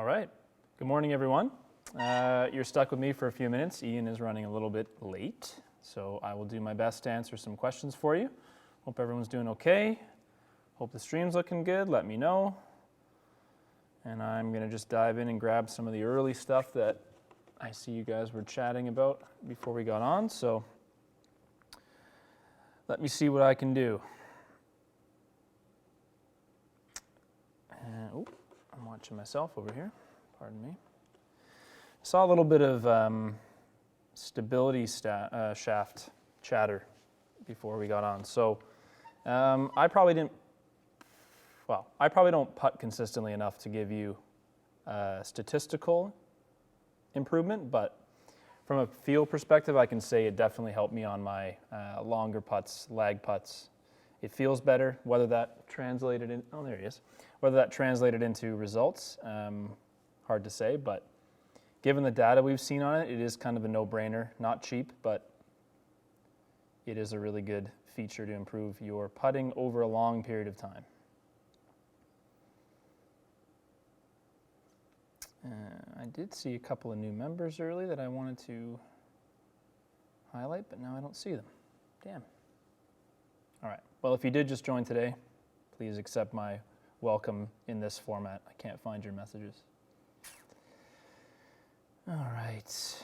All right. Good morning, everyone. You're stuck with me for a few minutes. Ian is running a little bit late, so I will do my best to answer some questions for you. Hope everyone's doing okay. Hope the stream's looking good. Let me know. And I'm going to just dive in and grab some of the early stuff that I see you guys were chatting about before we got on. So let me see what I can do. I'm watching myself over here. Pardon me. I saw a little bit of stability shaft chatter before we got on. So I probably don't putt consistently enough to give you statistical improvement, but from a feel perspective, I can say it definitely helped me on my longer putts, lag putts. It feels better. Whether that translated in, oh, there he is. Whether that translated into results, hard to say, but given the data we've seen on it, it is kind of a no-brainer. Not cheap, but it is a really good feature to improve your putting over a long period of time. I did see a couple of new members early that I wanted to highlight, but now I don't see them. Damn. All right. Well, if you did just join today, please accept my welcome in this format. I can't find your messages. All right.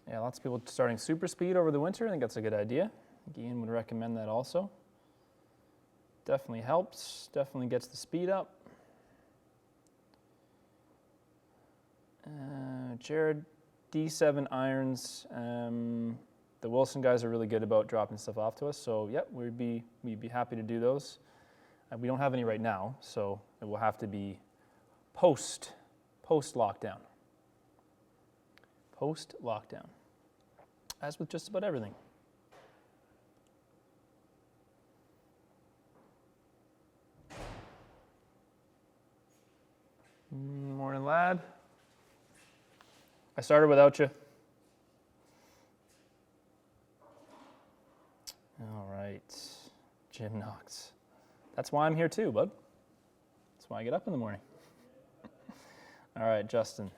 Yeah, lots of people starting super speed over the winter. I think that's a good idea. Ian would recommend that also. Definitely helps, definitely gets the speed up. Jared, D7 irons. The Wilson guys are really good about dropping stuff off to us, so yep, we'd be happy to do those. We don't have any right now, so it will have to be post lockdown. Post lockdown, as with just about everything. Morning, lad. I started without you. All right, Jim Knox. That's why I'm here too, bud. That's why I get up in the morning. All right, Justin.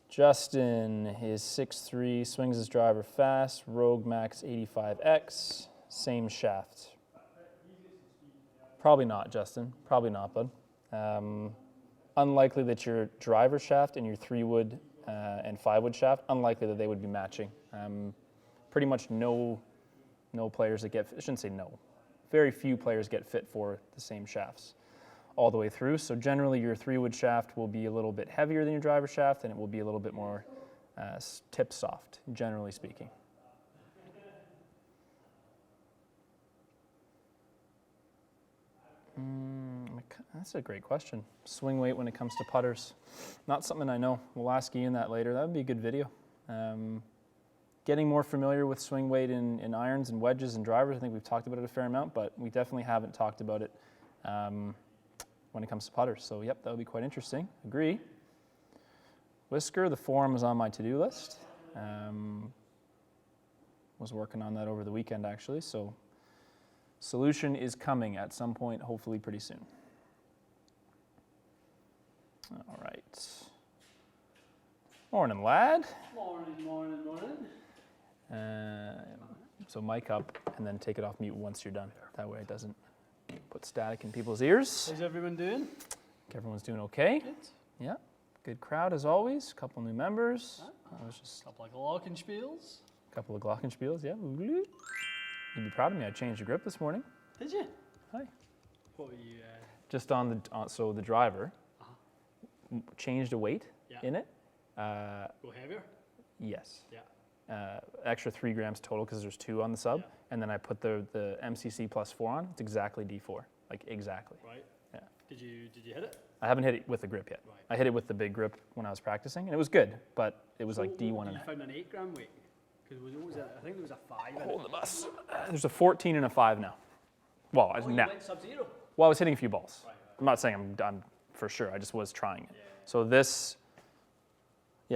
Justin is 6'3", swings his driver fast, Rogue Max 85X, same shaft. Probably not, Justin. Probably not, bud. Unlikely that your driver shaft and your 3-wood and 5-wood shaft, unlikely that they would be matching. Pretty much no players that get, I shouldn't say no, very few players get fit for the same shafts all the way through. So generally your 3-wood shaft will be a little bit heavier than your driver shaft, and it will be a little bit more tip soft, generally speaking. That's a great question. Swing weight when it comes to putters. Not something I know. We'll ask Ian that later. That would be a good video. Getting more familiar with swing weight in irons and wedges and drivers. I think we've talked about it a fair amount, but we definitely haven't talked about it when it comes to putters. So yep, that would be quite interesting. Agree. Whisker, the forum is on my to-do list. Was working on that over the weekend actually, so solution is coming at some point, hopefully pretty soon. All right. Morning, lad. Morning. So mic up and then take it off mute once you're done. That way it doesn't put static in people's ears. How's everyone doing? Everyone's doing okay. Good. Yeah. Good crowd as always. Couple new members. Couple of glockenspiels. Couple of glockenspiels, yeah. You'd be proud of me. I changed the grip this morning. Did you? Hi. What were you? Just on the so the driver changed a weight in it. Go heavier? Yes. Yeah. Extra 3 grams total because there's 2 on the sub, and then I put the MCC plus 4 on. It's exactly D4, like exactly. Right. Yeah. Did you hit it? I haven't hit it with the grip yet. Right. I hit it with the big grip when I was practicing, and it was good, but it was like D1 and a half. You found an 8 gram weight? Because I think there was a 5 in Hold it. the bus. There's a 14 and a 5 now. Well, You now. went sub-zero? Well, I was hitting a few balls. Right. I'm not saying I'm done for sure. I just was trying it. Yeah. So this,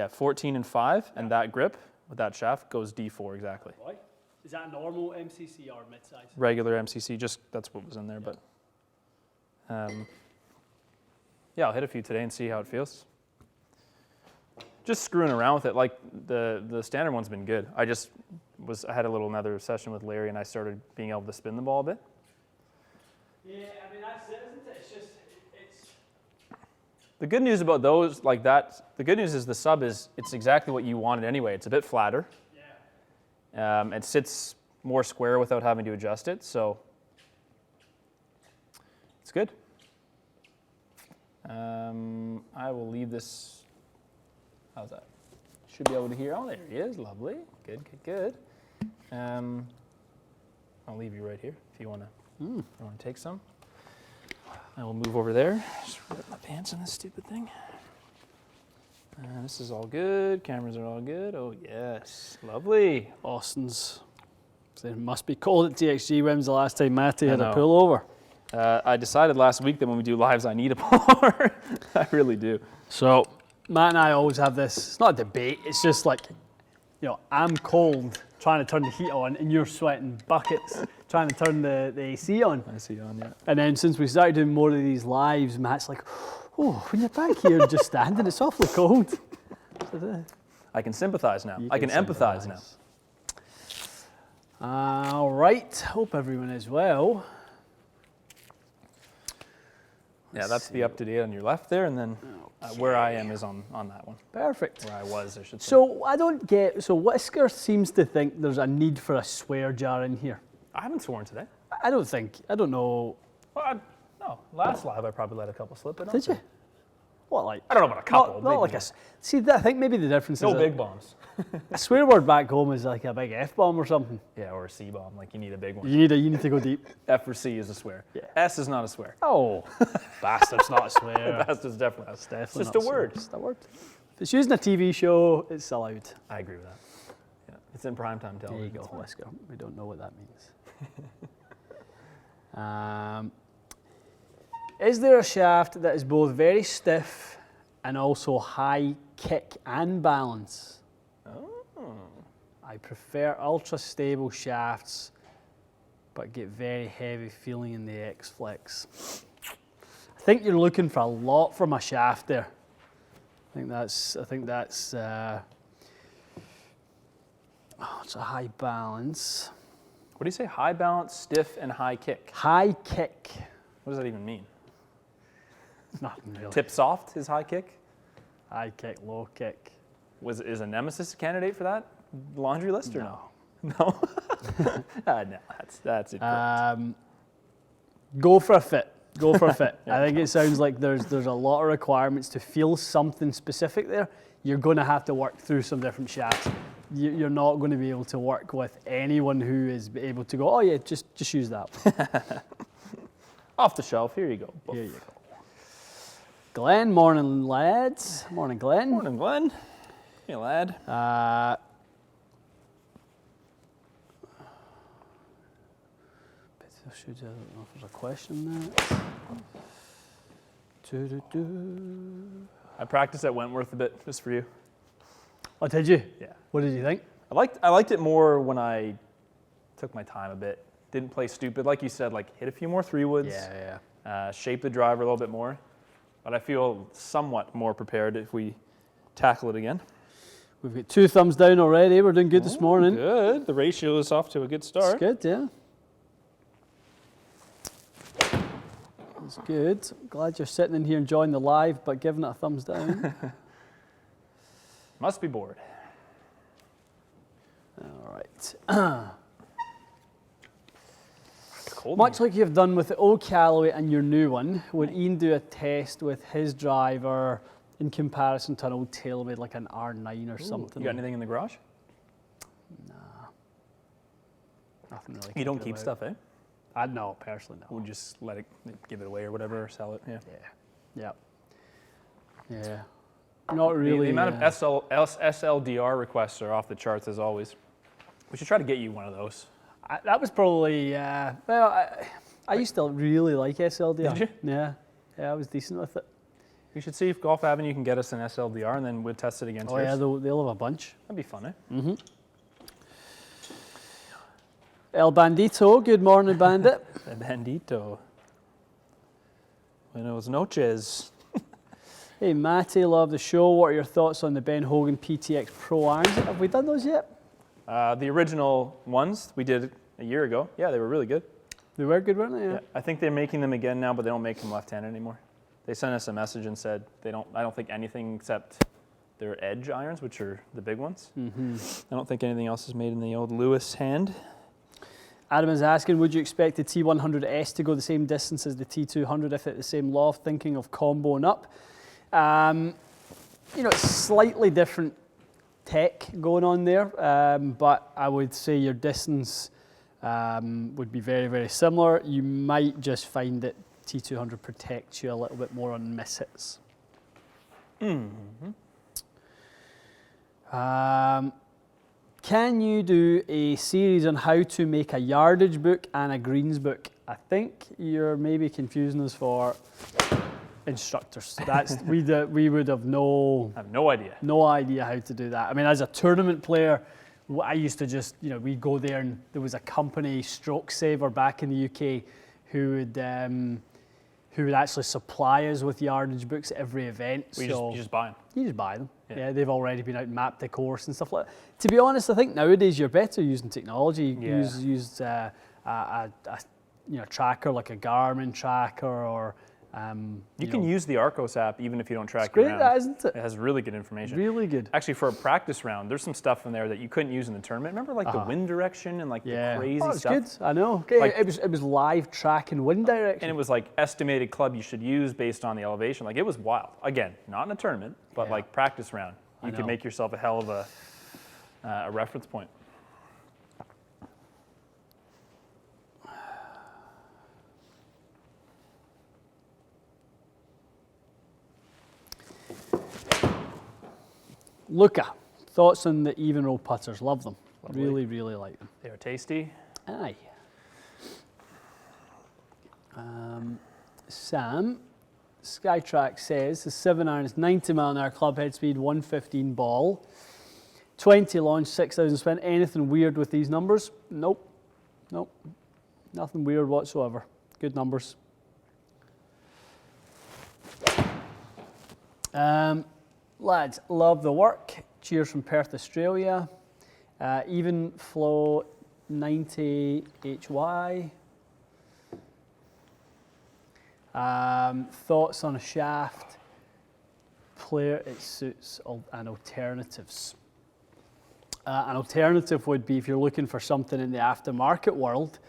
14 and 5, and that grip with that shaft goes D4 exactly. Right. Is that a normal MCC or mid-size? Regular MCC, just that's what was in there. But yeah, I'll hit a few today and see how it feels. Just screwing around with it. Like the standard one's been good. I had another session with Larry, and I started being able to spin the ball a bit. Yeah, I mean that's it, isn't it? It's just it's. The good news about those like that, the good news is the sub it's exactly what you wanted anyway. It's a bit flatter. Yeah. It sits more square without having to adjust it, so it's good. I will leave this. How's that? Should be able to hear. Oh, there he is. Lovely. Good, good, good. I'll leave you right here if you want to take some. I will move over there. Just rip my pants on this stupid thing. This is all good. Cameras are all good. Oh, yes. Lovely. Austin's. So it must be cold at TXG. When's the last time Matty had know. a pullover? I decided last week that when we do lives, I need a pullover. I really do. So Matt and I always have this. It's not a debate. It's just like, you know, I'm cold trying to turn the heat on, and you're sweating buckets trying to turn the AC on. I see on, yeah. And then since we started doing more of these lives, Matt's like, oh, when you're back here just standing, it's awfully cold. I can sympathize now. I can empathize now. All right. Hope everyone is well. Yeah, that's the up to date on your left there, and then where I am is on that one. Perfect. Where I was, I should say. So I don't get. So Whisker seems to think there's a need for a swear jar in here. I haven't sworn today. I don't think. I don't know. Well, no. Last live, I probably let a couple slip. But Did you? What, like? I don't know about a couple. Not like a. See, I think maybe the difference no is big bombs. a swear word back home is like a big F bomb or something. Yeah, or a C bomb. Like you need a big one. You need to go deep. F or C is a swear. Yeah. S is not a swear. Oh, bastard's not a swear. Bastard's definitely. That's definitely It's just not a word. It's a word. If it's used in a TV show, it's allowed. I agree with that. Yeah, it's in primetime television. There you go, It's fine. Whisker. We don't know what that means. Is there a shaft that is both very stiff and also high kick and balance? Oh. I prefer ultra stable shafts, but get very heavy feeling in the X-Flex. I think you're looking for a lot from a shaft there. I think that's it's a high balance. What do you say? High balance, stiff, and high kick. High kick. What does that even mean? Nothing really. Tip soft is high kick. High kick, low kick. Is a Nemesis a candidate for that laundry list or No. no? No. No, that's incorrect. Go for a fit. Go for a fit. I think it sounds like there's a lot of requirements to feel something specific there. You're going to have to work through some different shafts. You're not going to be able to work with anyone who is able to go, oh yeah, just use that one. Off the shelf. Here you go. Here you go. Glenn, morning lads. Morning, Glenn. Morning, Glenn. Hey, lad. I don't know if there's a question there. I practiced at Wentworth a bit just for you. Oh, did you? Yeah. What did you think? I liked it more when I took my time a bit. Didn't play stupid, like you said. Like hit a few more 3-woods. Yeah. Shape the driver a little bit more. But I feel somewhat more prepared if we tackle it again. We've got 2 thumbs down already. We're doing good this morning. Good. The ratio is off to a good start. It's good, yeah. It's good. Glad you're sitting in here enjoying the live, but giving it a thumbs down. Must be bored. All right. Cold Much like you've done with the old Callaway and your new one, would Ian do a test with his driver in comparison to an old TaylorMade like an R9 or something? You got anything in the garage? Nah. Nothing really. You don't keep stuff, eh? I no, personally no. We'll just let it, give it away or whatever, or sell it. Yeah. Yeah. Yeah. Not really. The amount of SLDR requests are off the charts as always. We should try to get you one of those. That was probably, well, I used to really like SLDR. Did you? Yeah, I was decent with it. We should see if Golf Avenue can get us an SLDR, and then we'll test it against yours. Yeah, they'll have a bunch. That'd be fun, eh? Mm-hmm. El Bandito, good morning, Bandit. El Bandito. Buenos noches. Hey, Matty, love the show. What are your thoughts on the Ben Hogan PTX Pro irons? Have we done those yet? The original ones we did a year ago. Yeah, they were really good. They were good, weren't they? Yeah. I think they're making them again now, but they don't make them left-handed anymore. They sent us a message and said I don't think anything except their Edge irons, which are the big ones. Mm-hmm. I don't think anything else is made in the old Lewis hand. Adam is asking, would you expect the T100S to go the same distance as the T200 if at the same loft? Thinking of comboing up. It's slightly different tech going on there, but I would say your distance would be very, very similar. You might just find that T200 protects you a little bit more on mishits. Mm-hmm. Can you do a series on how to make a yardage book and a greens book? I think you're maybe confusing us for instructors. That's we would have I have no idea. no idea how to do that. I mean, as a tournament player, I used to just, we'd go there and there was a company, Stroke Saver, back in the UK who would actually supply us with yardage books at every event. You just buy them. You just buy them. Yeah. They've already been out and mapped the course and stuff like that. To be honest, I think nowadays you're better using technology. Yeah. Use a tracker like a Garmin tracker or You can use the Arcos app even if you don't track it's great, your that, round. isn't it? It has really good information. Really good. Actually, for a practice round, there's some stuff in there that you couldn't use in the tournament. Remember, like the wind direction and like the crazy oh, it's stuff. good. I know. Like- it was live tracking wind direction. And it was like estimated club you should use based on the elevation. Like it was wild. Again, not in a tournament, but Yeah. like practice round. I You know. could make yourself a hell of a reference point. Luca, thoughts on the even roll putters? Love them. Lovely. Really, really like them. They are tasty. Aye. Sam, Skytrack says the 7 iron is 90 mile an hour club head speed, 115 ball, 20 launch, 6,000 spin. Anything weird with these numbers? Nope. Nothing weird whatsoever. Good numbers. Lads, love the work. Cheers from Perth, Australia. Even flow 90 HY. Thoughts on a shaft, player it suits, and alternatives. An alternative would be, if you're looking for something in the aftermarket world,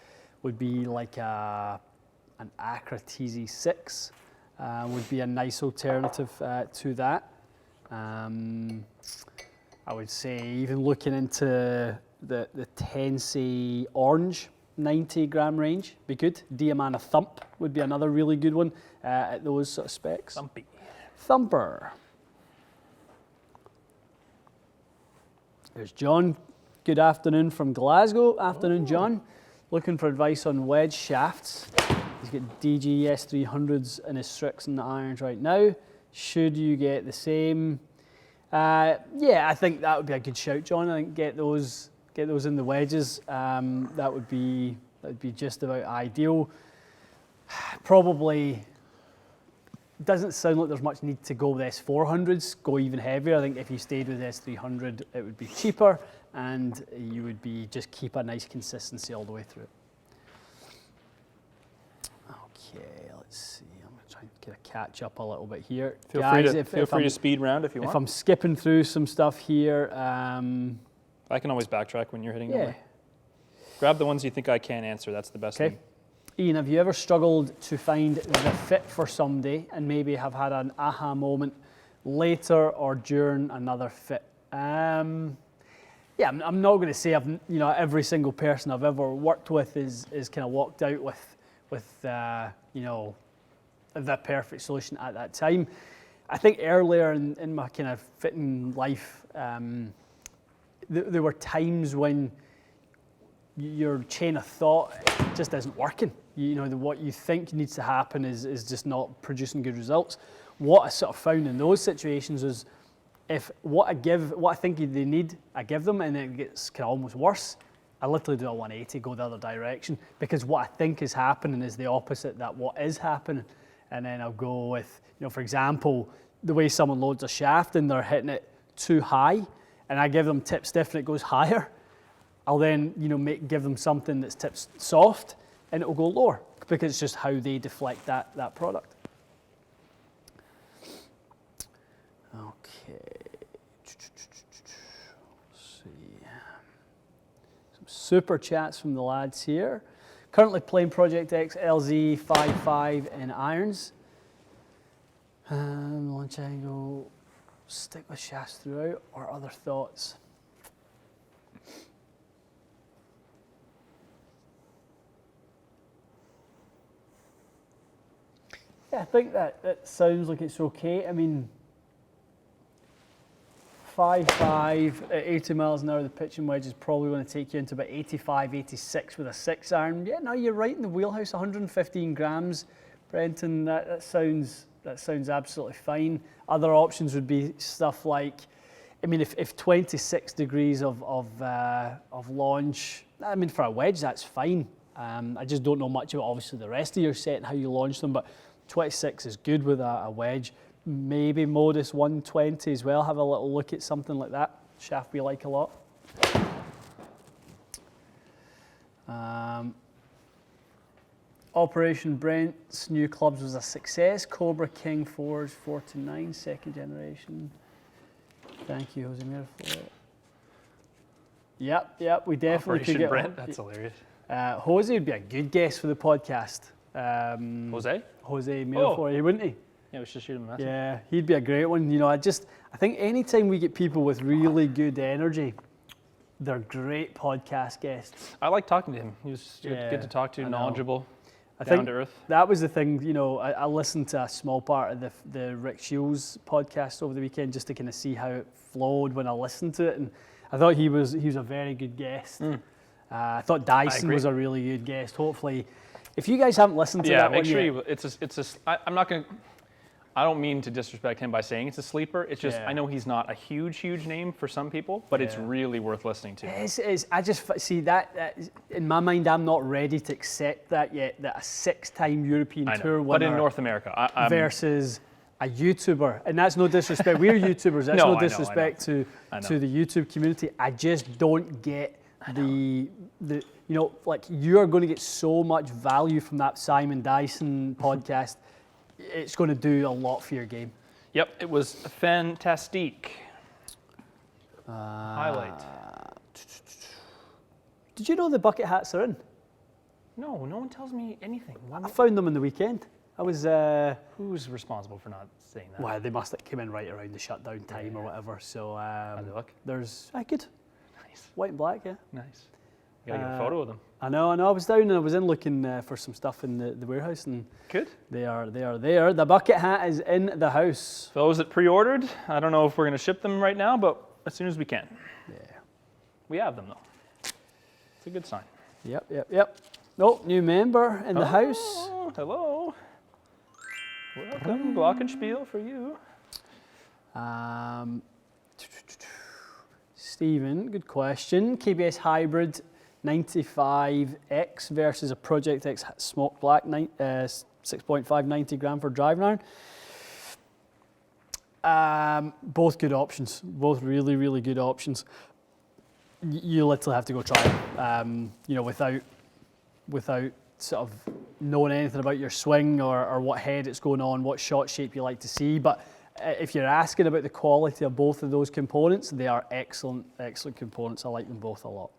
would be like an Acra TZ6 would be a nice alternative to that. I would say even looking into the Tensei Orange 90 gram range, be good. Diamana Thump would be another really good one at those sort of specs. Thumpy. Thumper. There's John. Good afternoon from Glasgow. Afternoon, John. Looking for advice on wedge shafts. He's got DGS 300s in his Strixon irons right now. Should you get the same? Yeah, I think that would be a good shout, John. I think get those in the wedges. That would be just about ideal. Probably doesn't sound like there's much need to go with S400s. Go even heavier. I think if you stayed with S300, it would be cheaper, and you would be just keep a nice consistency all the way through. Okay, let's see. I'm going to try and get a catch up a little bit here. Feel Guys, free to speed round if you want. If I'm skipping through some stuff here, I can always backtrack when you're hitting yeah. number. Grab the ones you think I can answer. That's the best Okay. thing. Ian, have you ever struggled to find the fit for somebody and maybe have had an aha moment later or during another fit? Yeah, I'm not going to say every single person I've ever worked with is kind of walked out with the perfect solution at that time. I think earlier in my kind of fitting life, there were times when your chain of thought just isn't working. What you think needs to happen is just not producing good results. What I sort of found in those situations is what I think they need, I give them, and it gets kind of almost worse. I literally do a 180, go the other direction, because what I think is happening is the opposite that what is happening. And then I'll go with, for example, the way someone loads a shaft and they're hitting it too high, and I give them tip stiff and it goes higher. I'll then, give them something that's tip soft and it will go lower, because it's just how they deflect that product. Okay. Let's see. Some super chats from the lads here. Currently playing Project X LZ55 in irons. Launch angle, stick with shafts throughout, or other thoughts? Yeah, I think that sounds like it's okay. I mean, 5.5 at 80 miles an hour, the pitching wedge is probably going to take you into about 85, 86 with a 6 iron. Yeah, no, you're right in the wheelhouse, 115 grams. Brenton, that sounds absolutely fine. Other options would be stuff like, I mean, if 26 degrees of launch, I mean, for a wedge, that's fine. I just don't know much about, obviously, the rest of your set and how you launch them, but 26 is good with a wedge. Maybe modest 120 as well. Have a little look at something like that. Shaft we like a lot. Operation Brent's new clubs was a success. Cobra King 4s, 4 to 9, second generation. Thank you, Jose Miraflor. Yep, we definitely Operation could get Brent, that's hilarious. Jose would be a good guest for the podcast. Jose Miraflor, wouldn't he? Yeah, we should shoot him a message. Yeah, he'd be a great one. I think anytime we get people with really good energy, they're great podcast guests. I like talking to him. He was good to talk to, knowledgeable, down to earth. That was the thing, I listened to a small part of the Rick Shields podcast over the weekend just to kind of see how it flowed when I listened to it, and I thought he was a very good guest. I thought Dyson was a really good guest. Hopefully, if you guys haven't listened to that make one sure yet, I'm not going to, I don't mean to disrespect him by saying it's a sleeper. It's just, I know he's not a huge name for some people, but it's really worth listening to. I just see that in my mind, I'm not ready to accept that yet, that a 6-time European Tour winner. But in North America. Versus a YouTuber. And that's no disrespect. We're YouTubers. That's no disrespect to the YouTube community. I just don't get you are going to get so much value from that Simon Dyson podcast. It's going to do a lot for your game. Yep, it was fantastic. Highlight. Did you know the bucket hats are in? No one tells me anything. I found them on the weekend. I was... Who's responsible for not saying that? Well, they must have come in right around the shutdown time or whatever. So how'd they look? There's... good. Nice. White and black, yeah. Nice. You gotta get a photo of them. I know. I was down and I was in looking for some stuff in the warehouse, and good. They are there. The bucket hat is in the house. For those that pre-ordered, I don't know if we're gonna ship them right now, but as soon as we can. Yeah. We have them though. It's a good sign. Yep. Oh, new member in the house. Hello. Welcome, Glockenspiel for you. Stephen, good question. KBS Hybrid 95X versus a Project X Smoke Black 6.5 90 gram for driving iron. Both good options. Both really, really good options. You literally have to go try them. Without sort of knowing anything about your swing or what head it's going on, what shot shape you like to see. But if you're asking about the quality of both of those components, they are excellent components. I like them both a lot.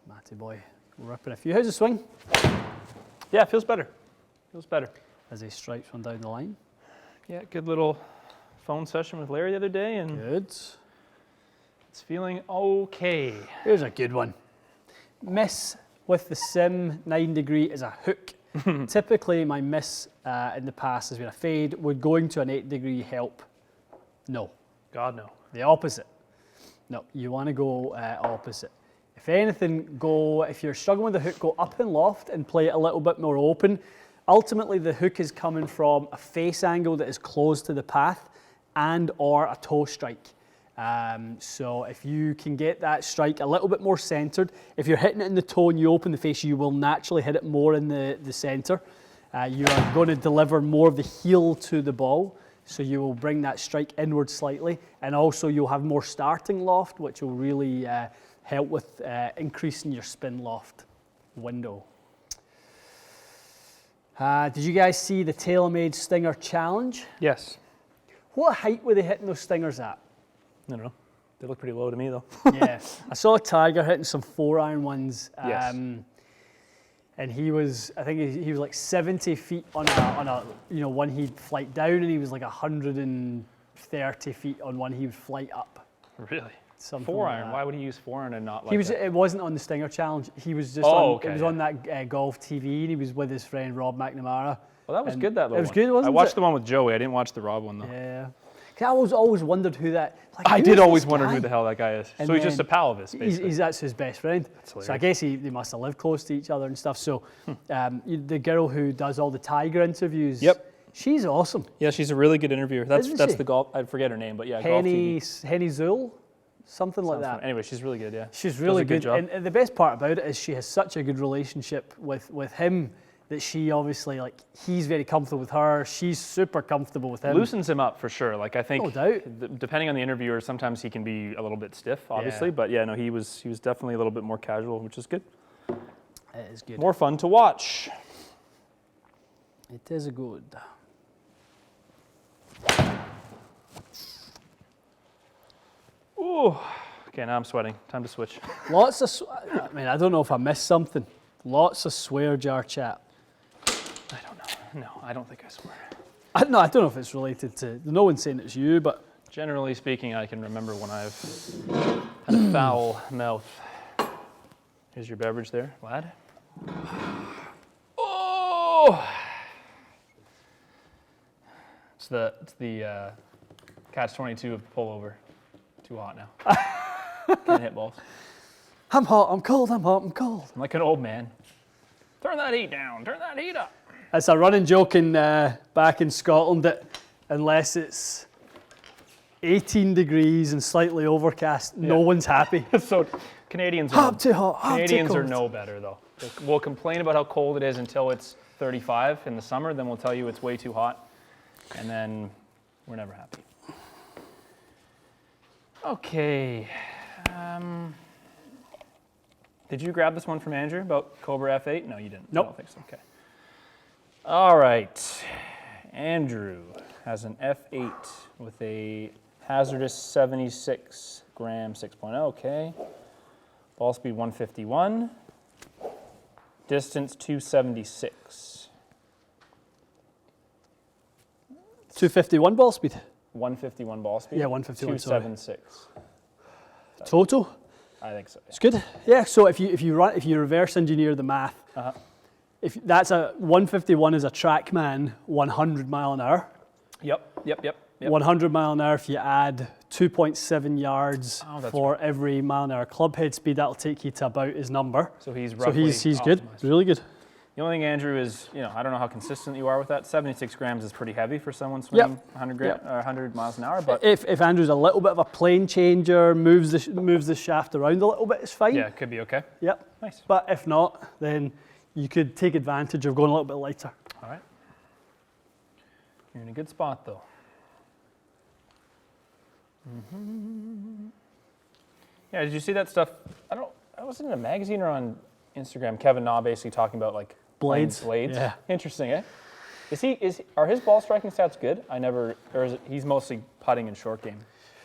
Matty boy, ripping a few. How's the swing? Yeah, feels better. As he stripes one down the line. Yeah, good little phone session with Larry the other day, and good. It's feeling okay. Here's a good one. Miss with the Sim 9 degree is a hook. Typically, my miss in the past has been a fade. Would going to an 8 degree help? No. God, no. The opposite. No, you want to go opposite. If anything, if you're struggling with the hook, go up and loft and play it a little bit more open. Ultimately, the hook is coming from a face angle that is close to the path. and or a toe strike. So if you can get that strike a little bit more centered, if you're hitting it in the toe and you open the face, you will naturally hit it more in the center. You are going to deliver more of the heel to the ball, so you will bring that strike inward slightly, and also you'll have more starting loft, which will really help with increasing your spin loft window. Did you guys see the TaylorMade Stinger Challenge? Yes. What height were they hitting those stingers at? I don't know. They look pretty low to me, though. Yeah, I saw Tiger hitting some 4-iron ones. Yes. And he was, I think he was like 70 feet on a one he'd flight down, and he was like 130 feet on one he'd flight up. Really? Something 4-iron. like Why would he use 4-iron and not like he was. that? It wasn't on the Stinger Challenge. He was just. Okay, it was on that golf TV, and he was with his friend Rob McNamara. Well, that was good, that little It was one. good, wasn't it? I watched the one with Joey. I didn't watch the Rob one, though. Yeah. 'Cause I always wondered who that. Like, I who did is always this wonder guy? who the hell that guy is. And So he's just a then pal of his, basically. That's his best friend. So I hilarious. guess they must have lived close to each other and stuff. So the girl who does all the Tiger interviews, Yep. she's awesome. Yeah, she's a really good interviewer. Isn't That's she? the golf. I forget her name, but yeah, golf Henny TV. Zool, something like Sounds that. fun. Anyway, she's really good. Yeah, She's Does really a good job. And the best part about it is she has such a good relationship with him that she obviously, like, he's very comfortable with her. She's super comfortable with him. Loosens him up for sure. Like I think, No doubt. depending on the interviewer, sometimes he can be a little bit stiff, obviously. Yeah. But yeah, no, he was definitely a little bit more casual, which is good. It is good. More fun to watch. It is good. Ooh. Okay, now I'm sweating. Time to switch. Lots of. I mean, I don't know if I missed something. Lots of swear jar chat. I don't know. No, I don't think I swear. I don't know if it's related to. No one's saying it's you, but Generally speaking, I can remember when I've had a foul mouth. Here's your beverage there, lad. Oh! It's the catch-22 of pullover. Too hot now. Can't hit balls. I'm hot. I'm cold. I'm hot. I'm cold. I'm like an old man. Turn that heat down. Turn that heat up. It's a running joke back in Scotland that unless it's 18 degrees and slightly overcast, no one's happy. So Canadians are Hot too hot. Hot Canadians too are cold. no better though. We'll complain about how cold it is until it's 35 in the summer. Then we'll tell you it's way too hot, and then we're never happy. Okay. Did you grab this one from Andrew about Cobra F8? No, you didn't. Nope. I don't think so. Okay. All right. Andrew has an F8 with a hazardous 76 gram 6.0. Okay. Ball speed 151. Distance 276. 251 ball speed. 151 ball speed. Yeah, 151, sorry. 276. Total. I think so. It's good. Yeah. So if you reverse engineer the math, if that's a 151 is a TrackMan 100 mile an hour. Yep. 100 mile an hour. If you add 2.7 yards that's for every mile an hour club head speed, that'll take you to about his number. So he's So roughly he's good. optimized. Really good. The only thing, Andrew, is, I don't know how consistent you are with that. 76 grams is pretty heavy for someone swinging 100 miles an hour, but If Andrew's a little bit of a plane changer, moves the shaft around a little bit, it's fine. yeah, it could be okay. Yep. Nice. But if not, then you could take advantage of going a little bit lighter. All right. You're in a good spot, though. Yeah, did you see that stuff? I was in a magazine or on Instagram. Kevin Na basically talking about like playing blades. Yeah. Interesting, eh? Are his ball striking stats good? He's mostly putting and short game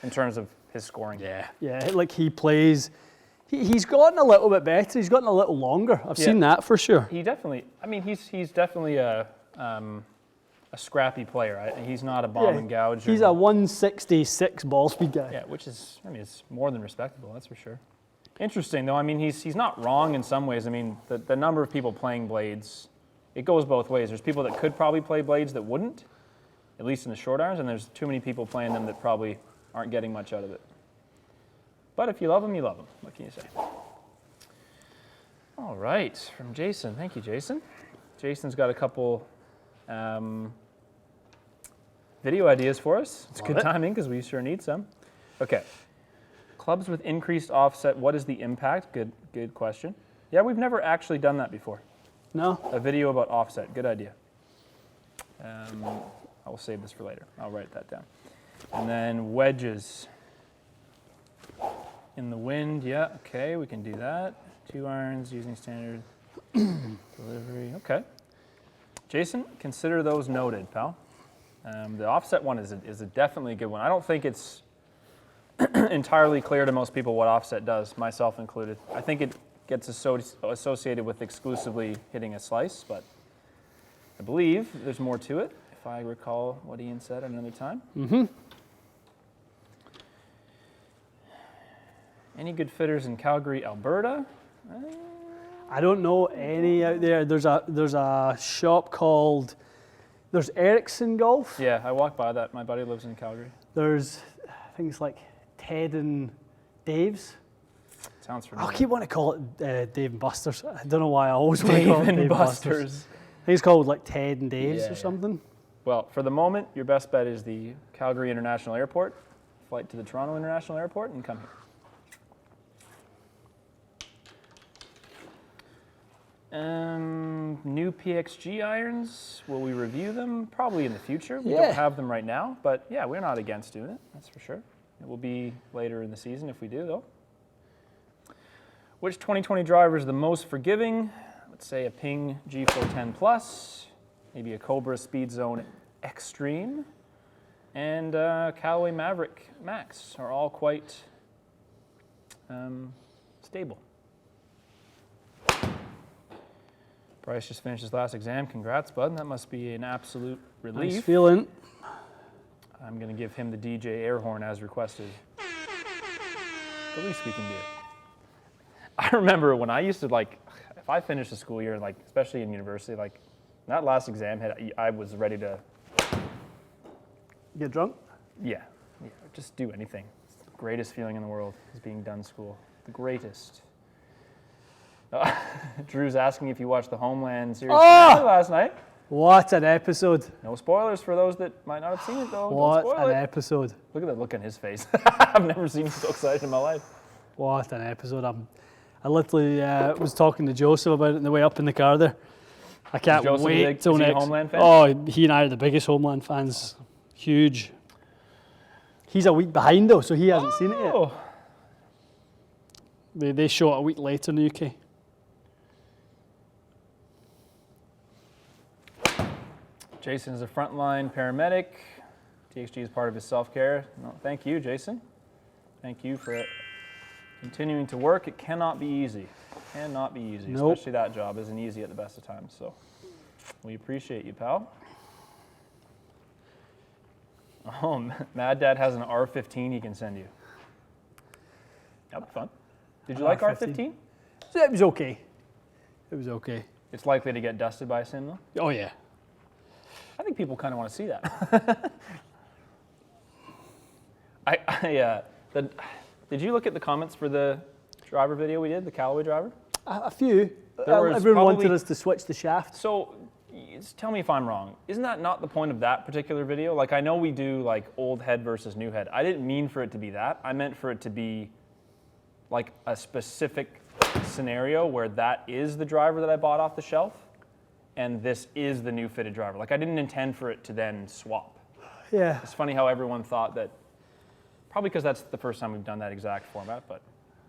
in terms of his scoring. Yeah, like he plays. He's gotten a little bit better. He's gotten a little longer. I've seen that for sure. He definitely. I mean, he's definitely a scrappy player. Right? He's not a bomb and gouge. He's a 166 ball speed guy. Yeah, which is, it's more than respectable, that's for sure. Interesting, though. I mean, he's not wrong in some ways. I mean, the number of people playing blades, it goes both ways. There's people that could probably play blades that wouldn't, at least in the short irons, and there's too many people playing them that probably aren't getting much out of it. But if you love them, you love them. What can you say? All right, from Jason. Thank you, Jason. Jason's got a couple video ideas for us. It's Love good it. timing because we sure need some. Okay. Clubs with increased offset, what is the impact? Good question. Yeah, we've never actually done that before. No? A video about offset, good idea. I will save this for later. I'll write that down. And then wedges. In the wind, yeah, okay, we can do that. 2 irons using standard delivery, okay. Jason, consider those noted, pal. The offset one is a definitely a good one. I don't think it's entirely clear to most people what offset does, myself included. I think it gets associated with exclusively hitting a slice, but I believe there's more to it, if I recall what Ian said at another time. Mm-hmm. Any good fitters in Calgary, Alberta? I don't know any out there. There's a shop called, there's Ericsson Golf. Yeah, I walked by that. My buddy lives in Calgary. There's things like Ted and Dave's. Sounds familiar. I keep wanting to call it Dave and Buster's. I don't know why I always want to call it Dave Dave and Buster's. I think it's called like Ted and Dave's Yeah, or something. Well, for the moment, your best bet is the Calgary International Airport, flight to the Toronto International Airport, and come here. New PXG irons, will we review them? Probably in the future. We Yeah. don't have them right now, but yeah, we're not against doing it, that's for sure. It will be later in the season if we do, though. Which 2020 driver is the most forgiving? Let's say a Ping G410 Plus, maybe a Cobra Speed Zone Extreme, and Callaway Maverick Max are all quite stable. Bryce just finished his last exam. Congrats, bud. That must be an absolute relief. Nice feeling. I'm going to give him the DJ air horn as requested. The least we can do. I remember when I used to, like, if I finished a school year, like, especially in university, like, that last exam hit, I was ready to, Get drunk? yeah, just do anything. It's the greatest feeling in the world is being done school. The greatest. Drew's asking if you watched the Homeland series last night. What an episode. No spoilers for those that might not have seen it, though. What Don't spoil an it. episode. Look at that look on his face. I've never seen him so excited in my life. What an episode. I literally was talking to Joseph about it on the way up in the car there. I can't Joseph wait till is he a next. Homeland fan? Oh, he and I are the biggest Homeland fans. Huge. He's a week behind though, so he hasn't seen it yet. Oh. They show it a week later in the UK. Jason is a frontline paramedic. TXG is part of his self-care. No, thank you, Jason. Thank you for continuing to work. It cannot be easy. Cannot be easy. Nope. Especially that job isn't easy at the best of times. So we appreciate you, pal. Oh, Mad Dad has an R15 he can send you. That'd be fun. Did you like R15? It was okay. It was okay. It's likely to get dusted by a sim, though. Oh yeah. I think people kind of want to see that. Did you look at the comments for the driver video we did, the Callaway driver? A few. There was Everyone wanted probably- us to switch the shaft. So, tell me if I'm wrong. Isn't that not the point of that particular video? Like, I know we do like old head versus new head. I didn't mean for it to be that. I meant for it to be like a specific scenario where that is the driver that I bought off the shelf, and this is the new fitted driver. Like, I didn't intend for it to then swap. Yeah. It's funny how everyone thought that, probably because that's the first time we've done that exact format, but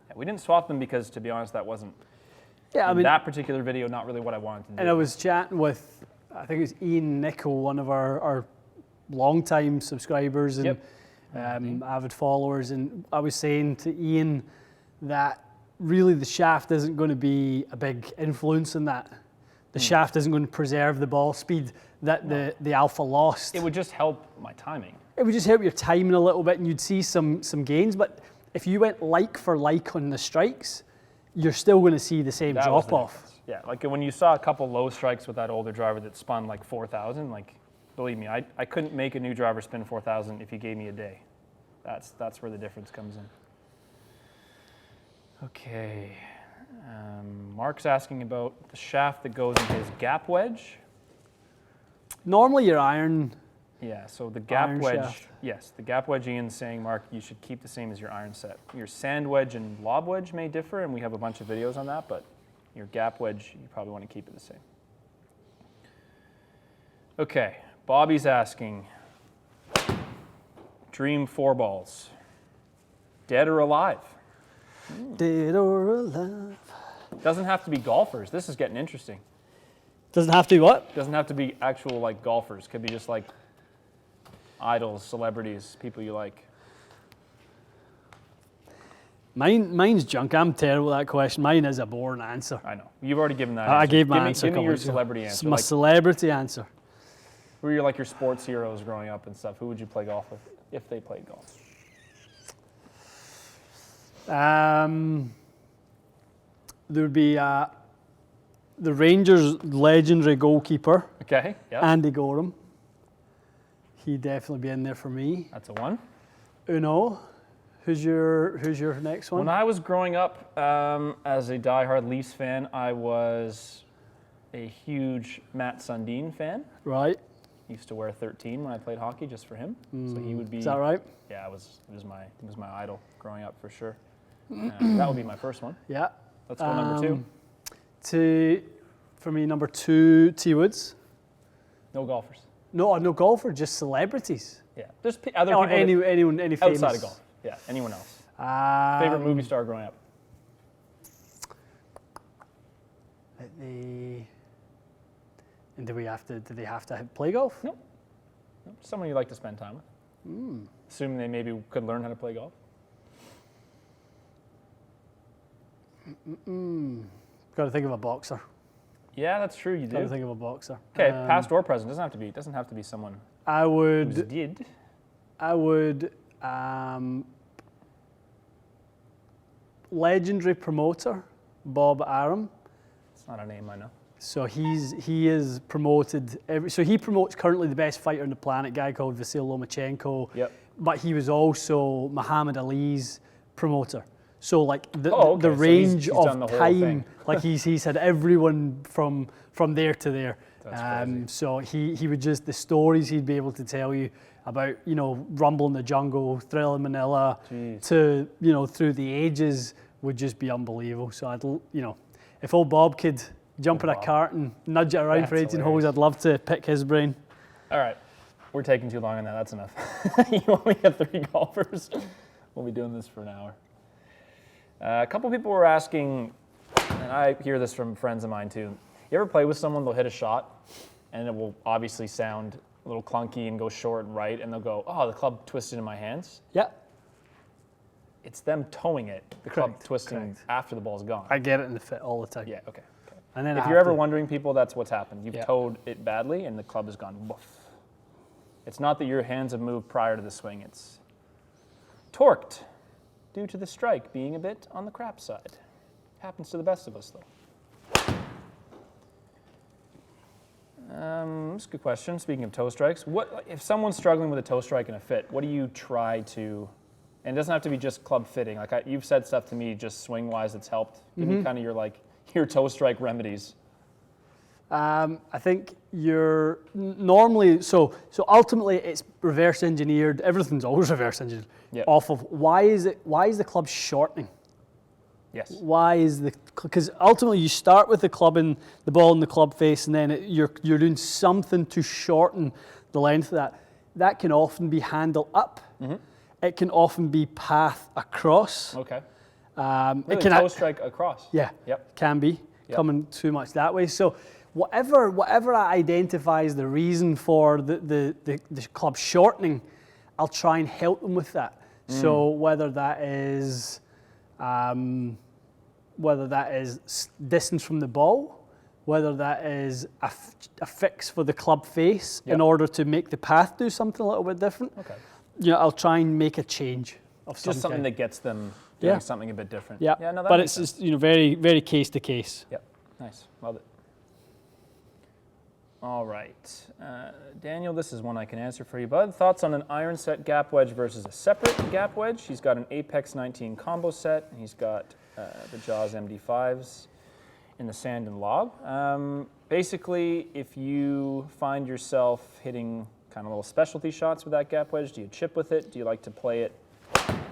yeah, we didn't swap them because, to be honest, that wasn't, Yeah, I in mean, that particular video, not really what I wanted to do. and I was chatting with, I think it was Ian Nichol, one of our long-time subscribers and avid followers, and I was saying to Ian that really the shaft isn't going to be a big influence in that. The shaft isn't going to preserve the ball speed that the Alpha lost. It would just help my timing. It would just help your timing a little bit and you'd see some gains, but if you went like for like on the strikes, you're still going to see the same That was drop the off. difference. Yeah, like when you saw a couple low strikes with that older driver that spun like 4,000, like, believe me, I couldn't make a new driver spin 4,000 if you gave me a day. That's where the difference comes in. Okay. Mark's asking about the shaft that goes in his gap wedge. Normally your iron Yeah, so the gap Iron wedge, shaft. yes, the gap wedge Ian's saying, Mark, you should keep the same as your iron set. Your sand wedge and lob wedge may differ, and we have a bunch of videos on that, but your gap wedge, you probably want to keep it the same. Okay, Bobby's asking, dream 4 balls, dead or alive? Dead or alive. Doesn't have to be golfers. This is getting interesting. Doesn't have to be what? Doesn't have to be actual like golfers. Could be just like idols, celebrities, people you like. Mine's junk. I'm terrible at that question. Mine is a boring answer. I know. You've already given that I answer. gave my Give me- answer. Give me your weeks ago. celebrity It's answer. my Like, celebrity answer. who are your, like your sports heroes growing up and stuff? Who would you play golf with if they played golf? There would be the Rangers' legendary goalkeeper, Okay, yeah, Andy Gorham. He'd definitely be in there for me. that's a one. Uno, who's your next one? When I was growing up as a diehard Leafs fan, I was a huge Matt Sundin fan. Right. Used to wear 13 when I played hockey just for him. So he would be. Is that right? Yeah, it was my idol growing up for sure. That would be my first one. Yeah. Let's go number 2. For me, number 2, T Woods. No golfers. No golfer, just celebrities. Yeah, there's other Or people any famous. outside of golf. Yeah, anyone else. Favorite movie star growing up? And do they have to play golf? No. Someone you like to spend time with. Assuming they maybe could learn how to play golf. Got to think of a boxer. Yeah, that's true. You Got to do. think of a boxer. Okay, past or present doesn't have to be someone I who's would. did. Legendary promoter Bob Arum. It's not a name I know. So he is promoted. So he promotes currently the best fighter on the planet, a guy called Vasyl Lomachenko. Yep. But he was also Muhammad Ali's promoter. So like the So range he's done the of whole time, thing. like he's had everyone from there to there. That's crazy. So he would just, the stories he'd be able to tell you about, Rumble in the Jungle, Thrill in Manila, Jeez. to through the ages would just be unbelievable. So if old Bob could jump in a Bob. cart and nudge it around That's for 18 holes, hilarious. I'd love to pick his brain. All right, we're taking too long on that. That's enough. You only have 3 golfers. We'll be doing this for an hour. A couple people were asking, and I hear this from friends of mine too. You ever play with someone, they'll hit a shot, and it will obviously sound a little clunky and go short and right, and they'll go, oh, the club twisted in my hands. Yeah, It's them towing it, the club Correct, twisting correct. after the ball's gone. I get it in the fit all the time. Yeah, okay. And then If you're ever wondering, people, that's what's happened. You've Yeah. towed it badly, and the club has gone woof. It's not that your hands have moved prior to the swing. It's torqued due to the strike being a bit on the crap side. Happens to the best of us, though. That's a good question. Speaking of toe strikes, what if someone's struggling with a toe strike and a fit? What do you try to? And it doesn't have to be just club fitting. Like you've said stuff to me, just swing wise, that's helped. Give me kind of your toe strike remedies. I think you're normally so ultimately it's reverse engineered. Everything's always reverse engineered Yep. off of why is the club shortening? Yes. Why is because ultimately you start with the club in the ball in the club face, and then you're doing something to shorten the length of that. That can often be handle up. It can often be path across. Okay. It Really, can toe strike across. Yeah, Yep. can be Yep. coming too much that way. So whatever identifies the reason for the club shortening, I'll try and help them with that. So whether that is distance from the ball, whether that is a fix for the club face Yep. in order to make the path do something a little bit different. Okay. I'll try and make a change of some Just something kind. that gets them doing Yeah. something a bit different. Yeah, Yeah, no, that but makes it's sense. just very very case to case. Yep. Nice. Love it. All right. Daniel, this is one I can answer for you, bud. Thoughts on an iron set gap wedge versus a separate gap wedge? He's got an Apex 19 combo set, and he's got the Jaws MD5s in the sand and lob. Basically, if you find yourself hitting kind of little specialty shots with that gap wedge? Do you chip with it? Do you like to play it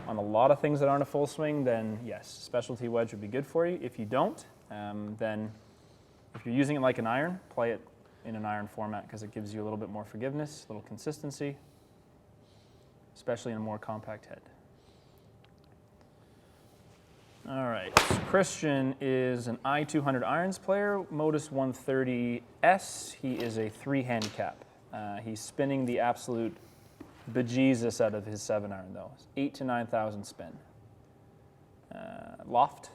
on a lot of things that aren't a full swing? Then yes, specialty wedge would be good for you. If you don't, then if you're using it like an iron, play it in an iron format because it gives you a little bit more forgiveness, a little consistency, especially in a more compact head. All right, Christian is an I-200 irons player, Modus 130S. He is a 3 handicap. He's spinning the absolute bejesus out of his 7-iron though. 8,000 to 9,000 spin. Loft.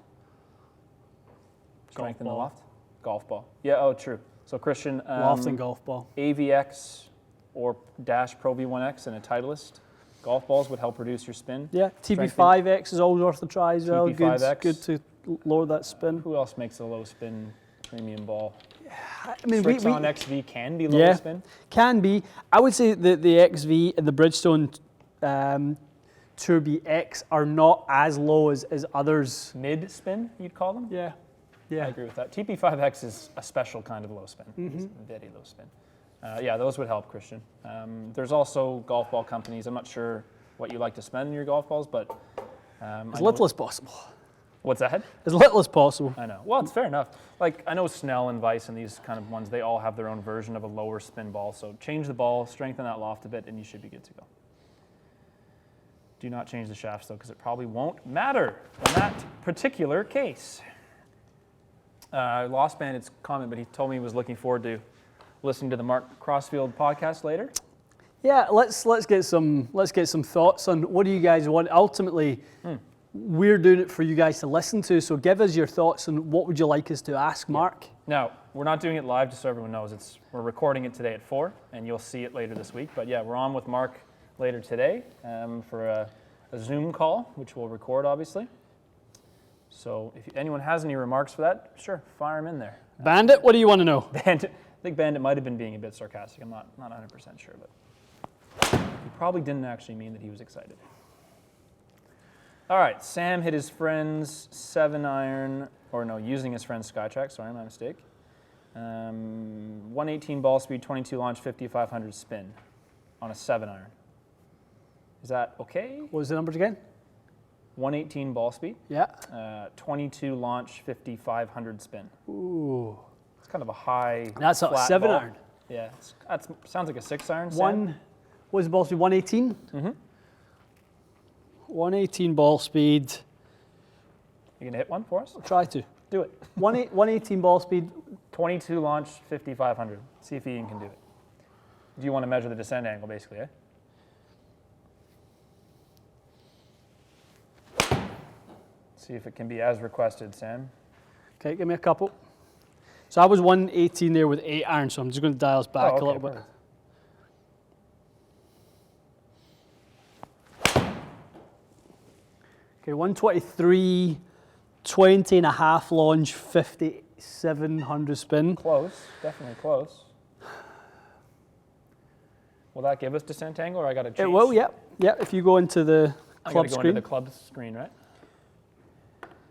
Strength in the loft. Golf ball. Yeah, oh true. So Christian. Loft and golf ball. AVX or Dash Pro V1X and a Titleist. Golf balls would help reduce your spin. Yeah, TP5X is always worth a try as well. TP5X. Good to lower that spin. Who else makes a low spin premium ball? I mean, Strixon XV can be low spin. Can be. I would say that the XV and the Bridgestone Turbo X are not as low as others. Mid spin, you'd call them? Yeah. I agree with that. TP5X is a special kind of low spin. It's very low spin. Yeah, those would help, Christian. There's also golf ball companies. I'm not sure what you like to spend in your golf balls, but as little as possible. What's that? As little as possible. I know. Well, it's fair enough. Like I know Snell and Weiss and these kind of ones, they all have their own version of a lower spin ball. So change the ball, strengthen that loft a bit, and you should be good to go. Do not change the shafts though, because it probably won't matter in that particular case. Lost Bandit's comment, but he told me he was looking forward to listening to the Mark Crossfield podcast later. Yeah, let's get some thoughts on what do you guys want. Ultimately, we're doing it for you guys to listen to. So give us your thoughts on what would you like us to ask Mark. Now we're not doing it live, just so everyone knows. We're recording it today at 4, and you'll see it later this week. But yeah, we're on with Mark later today for a Zoom call, which we'll record obviously. So if anyone has any remarks for that, sure, fire them in there. Bandit, what do you want to know? Bandit. I think Bandit might have been being a bit sarcastic. I'm not 100% sure, but he probably didn't actually mean that he was excited. All right, Sam hit his friend's 7-iron, or no, using his friend's Skytrack. Sorry, my mistake. 118 ball speed, 22 launch, 5,500 spin on a 7-iron. Is that okay? What was the numbers again? 118 ball speed. Yeah. 22 launch, 5,500 spin. Ooh. It's kind of a high. That's a 7-iron. Yeah, that sounds like a 6-iron. What was the ball speed? 118. 118 ball speed. You gonna hit one for us? I'll try to. Do it. 118 ball speed. 22 launch, 5,500. See if Ian can do it. Do you want to measure the descent angle, basically, eh? See if it can be as requested, Sam. Okay, give me a couple. So I was 118 there with 8 iron, so I'm just going to dial us back a little bit. Perfect. Okay, 123, 20 and a half launch, 5,700 spin. Close, definitely close. Will that give us descent angle, or I got to change? It will, yeah. Yeah, if you go into the club I gotta go screen. into the club screen, right?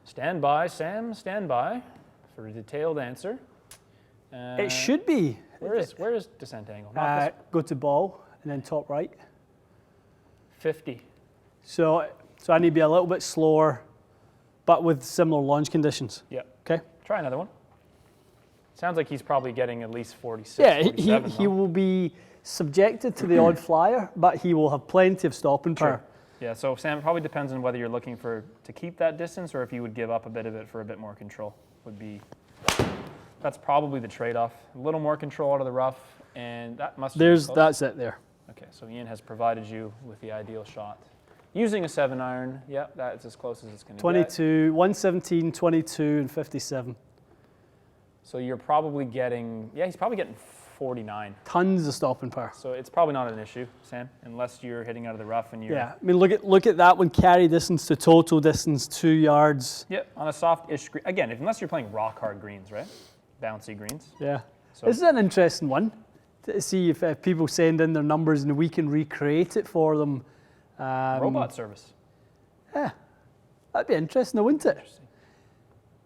Stand by, Sam, stand by for a detailed answer. It should be. Where is descent angle? Go to ball and then top right. 50. So I need to be a little bit slower, but with similar launch conditions. Yep. Okay. Try another one. Sounds like he's probably getting at least 46. Yeah, 47, he will be subjected to the odd flyer, but he will have plenty of stopping power. Yeah, so Sam, it probably depends on whether you're looking to keep that distance or if you would give up a bit of it for a bit more control. That's probably the trade-off. A little more control out of the rough, and that must be close. That's it there. Okay, so Ian has provided you with the ideal shot. Using a 7-iron, yeah, that's as close as it's going to get. 22, 117, 22, and 57. So you're probably getting, he's probably getting 49. Tons of stopping power. So it's probably not an issue, Sam, unless you're hitting out of the rough and you're... Yeah, I mean, look at that one, carry distance to total distance, 2 yards. Yep, on a soft-ish green. Again, unless you're playing rock-hard greens, right? Bouncy greens. Yeah. So, this is an interesting one to see if people send in their numbers and we can recreate it for them. robot service. Yeah, that'd be interesting, wouldn't it?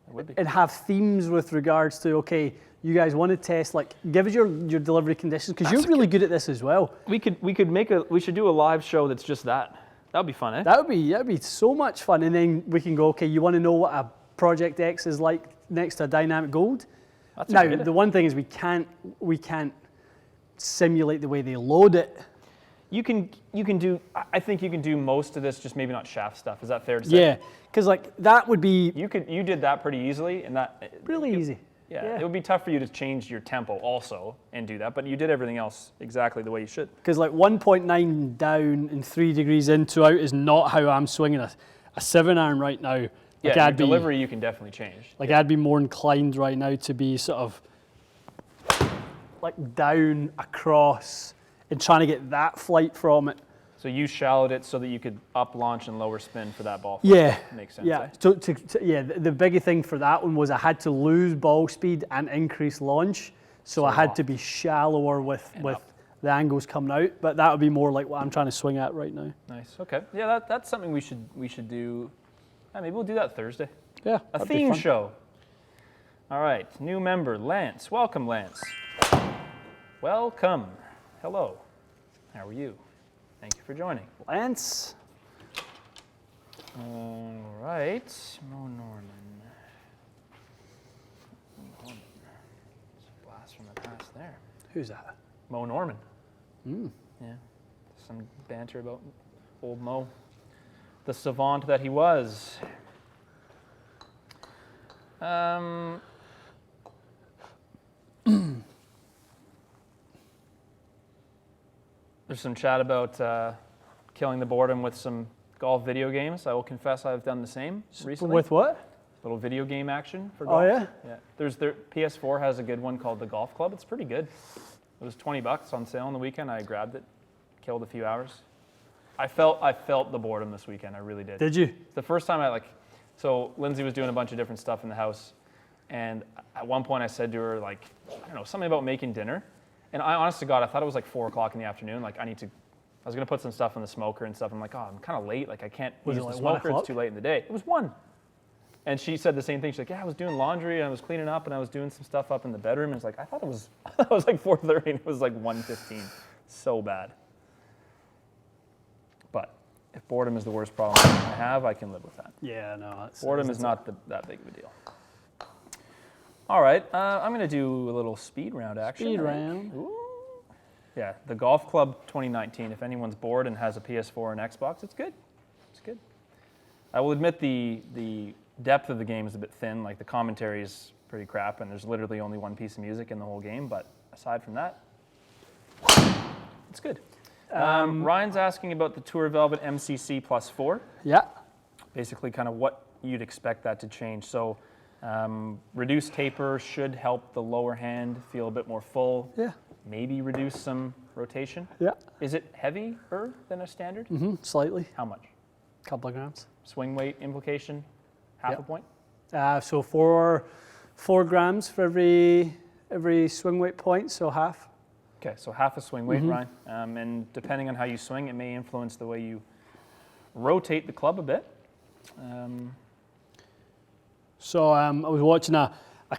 It would be. and have themes with regards to, okay, you guys want to test, like, give us your delivery conditions, because you're really good at this as well. We should do a live show that's just that. That would be fun, eh? That'd be so much fun. And then we can go, okay, you want to know what a Project X is like next to a Dynamic Gold? That's Now, a good the one thing is we can't simulate the way they load it. You can do. I think you can do most of this, just maybe not shaft stuff. Is that fair to say? Yeah, because like that would be You did that pretty easily, and that really easy. Yeah, it would be tough for you to change your tempo also and do that, but you did everything else exactly the way you should. Because like 1.9 down and 3 degrees in to out is not how I'm swinging a 7-iron right now. Yeah, Like your I'd be, delivery you can definitely change. like I'd be more inclined right now to be sort of like down across and trying to get that flight from it. So you shallowed it so that you could up launch and lower spin for that ball. Yeah, Makes sense. yeah. Eh? So the biggie thing for that one was I had to lose ball speed and increase launch, so I had to be shallower with up. the angles coming out. But that would be more like what I'm trying to swing at right now. Nice. Okay. Yeah, that's something we should do. Yeah, maybe we'll do that Thursday. Yeah, A that'd be theme fun. show. All right, new member, Lance. Welcome, Lance. Welcome. Hello. How are you? Thank you for joining. Lance. All right, Mo Norman. It's a blast from the past there. Who's that? Mo Norman. Mm. Yeah, some banter about old Mo, the savant that he was. There's some chat about killing the boredom with some golf video games. I will confess I've done the same recently. With what? Little video game action for golf. Oh yeah. Yeah. There's PS4 has a good one called the Golf Club. It's pretty good. It was $20 on sale on the weekend. I grabbed it, killed a few hours. I felt the boredom this weekend. I really did. Did you? It's the first time so Lindsay was doing a bunch of different stuff in the house, and at one point I said to her, like, I don't know, something about making dinner. And I, honest to God, I thought it was like 4 o'clock in the afternoon. Like I was gonna put some stuff in the smoker and stuff. I'm like, oh, I'm kind of late. Like I can't Was use it the like 1 smoker. o'clock? It's too late in the day. It was 1. And she said the same thing. She's like, yeah, I was doing laundry and I was cleaning up and I was doing some stuff up in the bedroom. And it's like, I thought it was like 4:30 and it was like 1:15. So bad. But if boredom is the worst problem I have, I can live with that. Yeah, no. That's, Boredom is not that big of a deal. All right, I'm going to do a little speed round action. Speed round. Ooh. Yeah, the Golf Club 2019. If anyone's bored and has a PS4 and Xbox, it's good. It's good. I will admit the depth of the game is a bit thin. Like the commentary is pretty crap, and there's literally only one piece of music in the whole game. But aside from that, it's good. Ryan's asking about the Tour Velvet MCC +4. Yeah. Basically, kind of what you'd expect that to change. So, reduced taper should help the lower hand feel a bit more full. Yeah. Maybe reduce some rotation. Yeah. Is it heavier than a standard? Mm-hmm. Slightly. How much? Couple of grams. Swing weight implication, half Yep. a point? So 4 grams for every swing weight point, so half. Okay, so half a swing weight, Ryan. And depending on how you swing, it may influence the way you rotate the club a bit. So I was watching a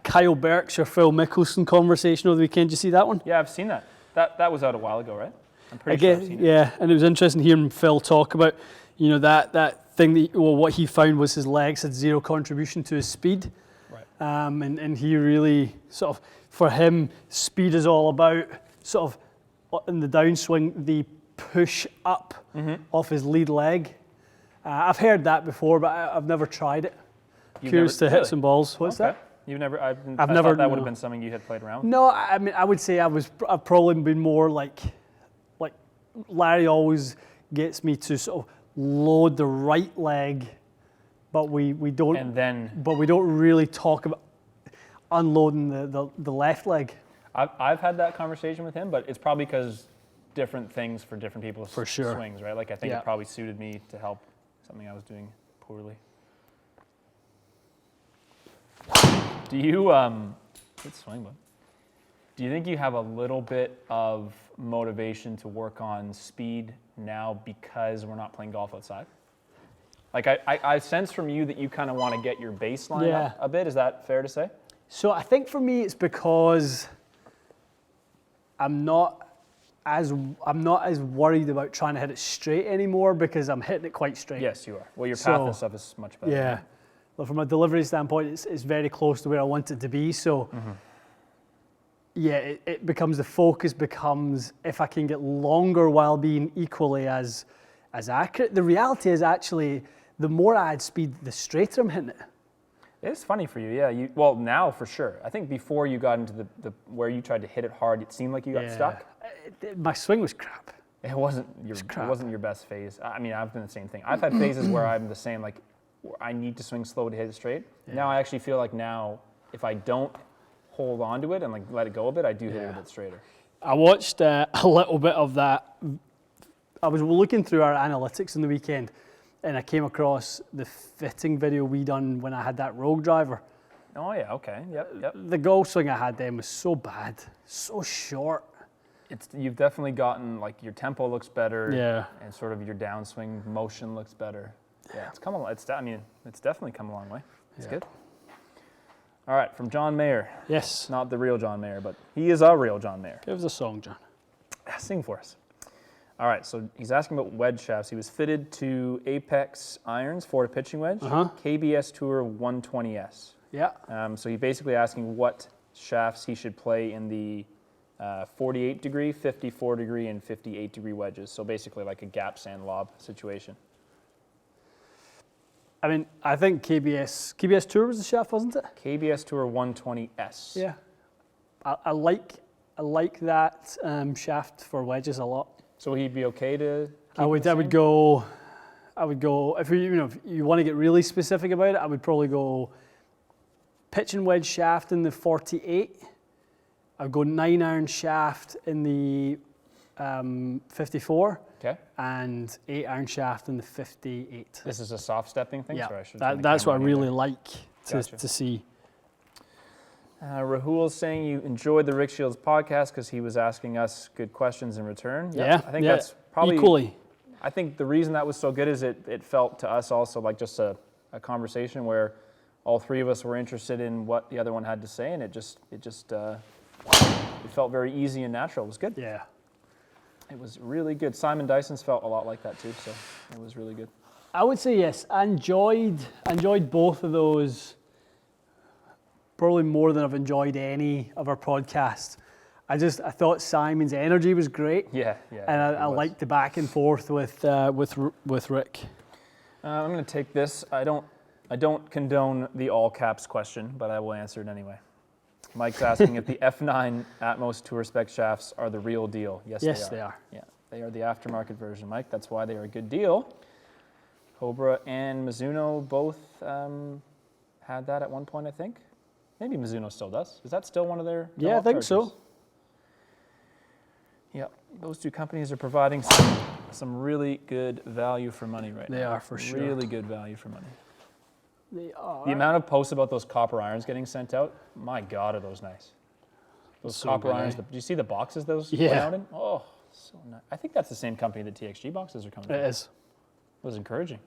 Kyle Berkshire, Phil Mickelson conversation over the weekend. Did you see that one? Yeah, I've seen that. That was out a while ago, right? I'm pretty sure I've seen it. Yeah, and it was interesting hearing Phil talk about, that thing that, what he found was his legs had zero contribution to his speed. Right. And he really sort of, for him, speed is all about sort of in the downswing, the push up off his lead leg. I've heard that before, but I've never tried it. Curious to hit some balls. What's that? You've never? I never. thought that would no. have been something you had played around with. No, I mean, I would say I've probably been more like Larry always gets me to sort of load the right leg, but we don't. And then. But we don't really talk about unloading the left leg. I've had that conversation with him, but it's probably because different things for different people's For sure. swings, right? Like I think Yeah. it probably suited me to help something I was doing poorly. Do you good swing, bud. Do you think you have a little bit of motivation to work on speed now because we're not playing golf outside? Like I sense from you that you kind of want to get your baseline up a bit. Is that fair to say? So I think for me it's because I'm not as worried about trying to hit it straight anymore because I'm hitting it quite straight. Yes, you are. Well, your path and stuff is much better. Yeah. But from a delivery standpoint, it's very close to where I want it to be. So it becomes, the focus becomes if I can get longer while being equally as accurate. The reality is actually the more I add speed, the straighter I'm hitting it. It's funny for you, yeah. Well, now for sure. I think before you got into the where you tried to hit it hard, it seemed like you got stuck. My swing was crap. It wasn't your best phase. I mean, I've done the same thing. I've had phases where I'm the same, like I need to swing slow to hit it straight. Yeah. Now I actually feel like now if I don't hold on to it and like let it go a bit, I do hit it a bit straighter. I watched a little bit of that. I was looking through our analytics in the weekend, and I came across the fitting video we done when I had that Rogue driver. Oh yeah, okay, yep. The golf swing I had then was so bad, so short. You've definitely gotten, like, your tempo looks better, and sort of your downswing motion looks better. Yeah, it's come along. It's definitely come a long way. It's good. All right, from John Mayer. Yes. Not the real John Mayer, but he is a real John Mayer. Give us a song, John. Sing for us. All right, so he's asking about wedge shafts. He was fitted to Apex irons for a pitching wedge, KBS Tour 120S. Yeah. So he's basically asking what shafts he should play in the 48 degree, 54 degree, and 58 degree wedges. So basically like a gap sand lob situation. I mean, I think KBS Tour was the shaft, wasn't it? KBS Tour 120S. Yeah. I like that shaft for wedges a lot. So he'd be okay to I would go if you want to get really specific about it, I would probably go pitch and wedge shaft in the 48. I'd go 9-iron shaft in the 54. Okay. And 8-iron shaft in the 58. This is a soft stepping thing? Yeah, Sorry, that's what I really like to see. Rahul's saying you enjoyed the Rick Shields podcast because he was asking us good questions in return. Yeah, I think that's probably equally. I think the reason that was so good is it felt to us also like just a conversation where all three of us were interested in what the other one had to say, and it felt very easy and natural. It was good. Yeah. It was really good. Simon Dyson's felt a lot like that too, so it was really good. I would say yes. I enjoyed both of those probably more than I've enjoyed any of our podcasts. I thought Simon's energy was great. Yeah. And I liked the back and forth with Rick. I'm going to take this. I don't condone the all caps question, but I will answer it anyway. Mike's asking if the F9 Atmos Tour Spec shafts are the real deal. Yes, they are. Yeah, they are the aftermarket version, Mike. That's why they are a good deal. Cobra and Mizuno both had that at one point, I think. Maybe Mizuno still does. Is that still one of their? Yeah, I think so. Yeah, those two companies are providing some really good value for money right now. They are for sure. Really good value for money. They are. The amount of posts about those copper irons getting sent out, my God, are those nice. Those so copper good, irons, eh? do you see the boxes those went out in? Oh, so nice. I think that's the same company that TXG boxes are coming from. It is. It was encouraging.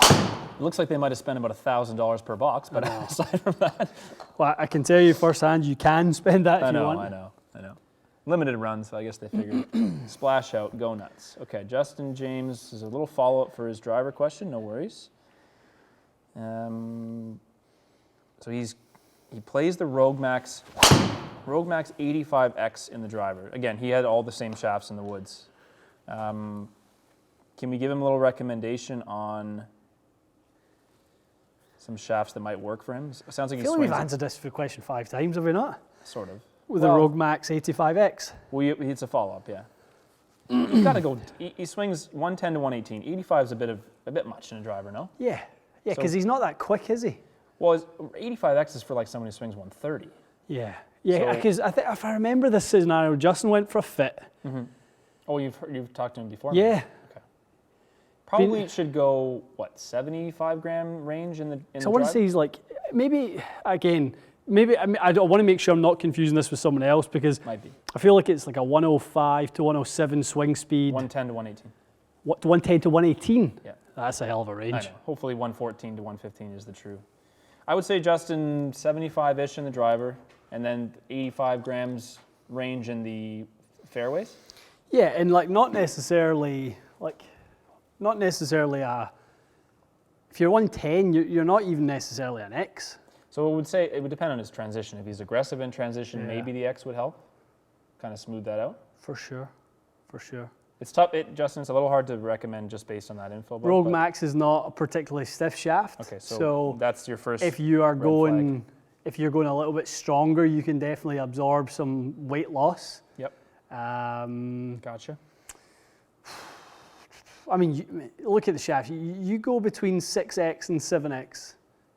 It looks like they might have spent about $1,000 per box, but aside from that. Well, I can tell you firsthand, you can spend that if you want. I know. Limited runs, so I guess they figured splash out, go nuts. Okay, Justin James is a little follow-up for his driver question, no worries. So he plays the Rogue Max 85X in the driver. Again, he had all the same shafts in the woods. Can we give him a little recommendation on some shafts that might work for him? It sounds like I feel like we've answered this question 5 times, have we not? Sort of. With the Rogue Max 85X. Well, it's a follow-up, yeah. You've got to go. He swings 110 to 118. 85 is a bit much in a driver, no? Yeah, because he's not that quick, is he? Well, 85X is for like someone who swings 130. Yeah, because I think if I remember this scenario, Justin went for a fit. Mm-hmm. Oh, you've talked to him before? Yeah. Okay. Probably it should go, 75 gram range in the So I want to say he's like, maybe I don't want to make sure I'm not confusing this with someone else because might be. I feel like it's like a 105 to 107 swing speed. 110 to 118. What, 110 to 118? Yeah. That's a hell of a I range. know. Hopefully 114 to 115 is the true. I would say, Justin, 75-ish in the driver, and then 85 grams range in the fairways. Yeah, and like not necessarily a. If you're 110, you're not even necessarily an X. So I would say it would depend on his transition. If he's aggressive in transition, Yeah. maybe the X would help, kind of smooth that out. For sure. It's tough, Justin. It's a little hard to recommend just based on that info. Rogue but- Max is not a particularly stiff shaft. Okay, so that's your first. if you are red going, if you're going a little bit stronger, you can definitely absorb some weight loss. Yep. Gotcha. I mean, look at the shaft. You go between 6X and 7X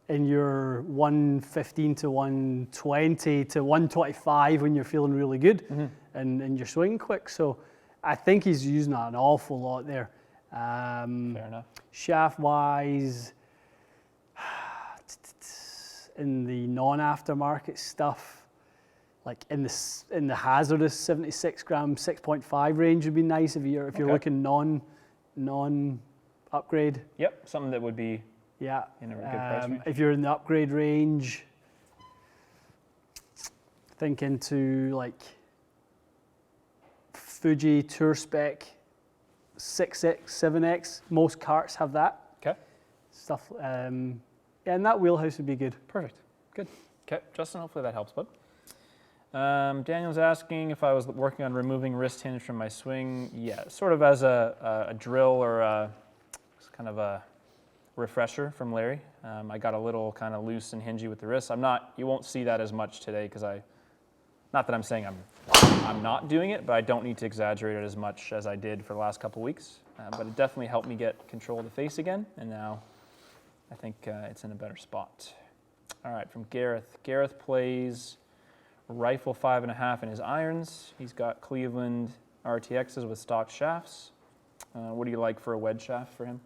in your 115 to 120 to 125 when you're feeling really good and you're swinging quick. So I think he's using an awful lot there. Fair enough. Shaft-wise, in the non-aftermarket stuff, like in the hazardous 76 gram 6.5 range would be nice if you're looking non-upgrade. Yep, something that would be Yeah. in a good price range. If you're in the upgrade range, think into like Fuji Tour Spec 6X, 7X. Most carts have that Okay, stuff. Yeah, and that wheelhouse would be good. perfect. Good. Okay, Justin, hopefully that helps, bud. Daniel's asking if I was working on removing wrist hinge from my swing. Yeah, sort of as a drill or kind of a refresher from Larry. I got a little kind of loose and hingy with the wrist. You won't see that as much today because not that I'm saying I'm not doing it, but I don't need to exaggerate it as much as I did for the last couple weeks. But it definitely helped me get control of the face again, and now I think it's in a better spot. All right, from Gareth. Gareth plays rifle 5.5 in his irons. He's got Cleveland RTXs with stock shafts. What do you like for a wedge shaft for him?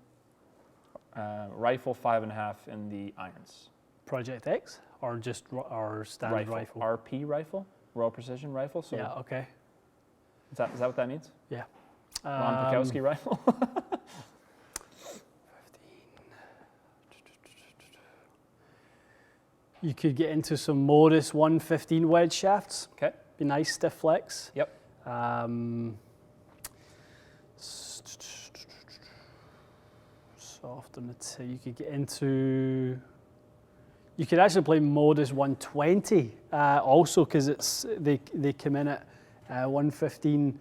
Rifle 5.5 in the irons. Project X or just our standard rifle? RP rifle, Royal Precision Rifle. So Yeah. Okay. is that what that means? Yeah. Ron Pukowski rifle. 15. You could get into some Morris 115 wedge shafts. Okay. Be nice, stiff flex. Yep. Soft on the tip. You could get into. You could actually play Modus 120 also because they come in at 115,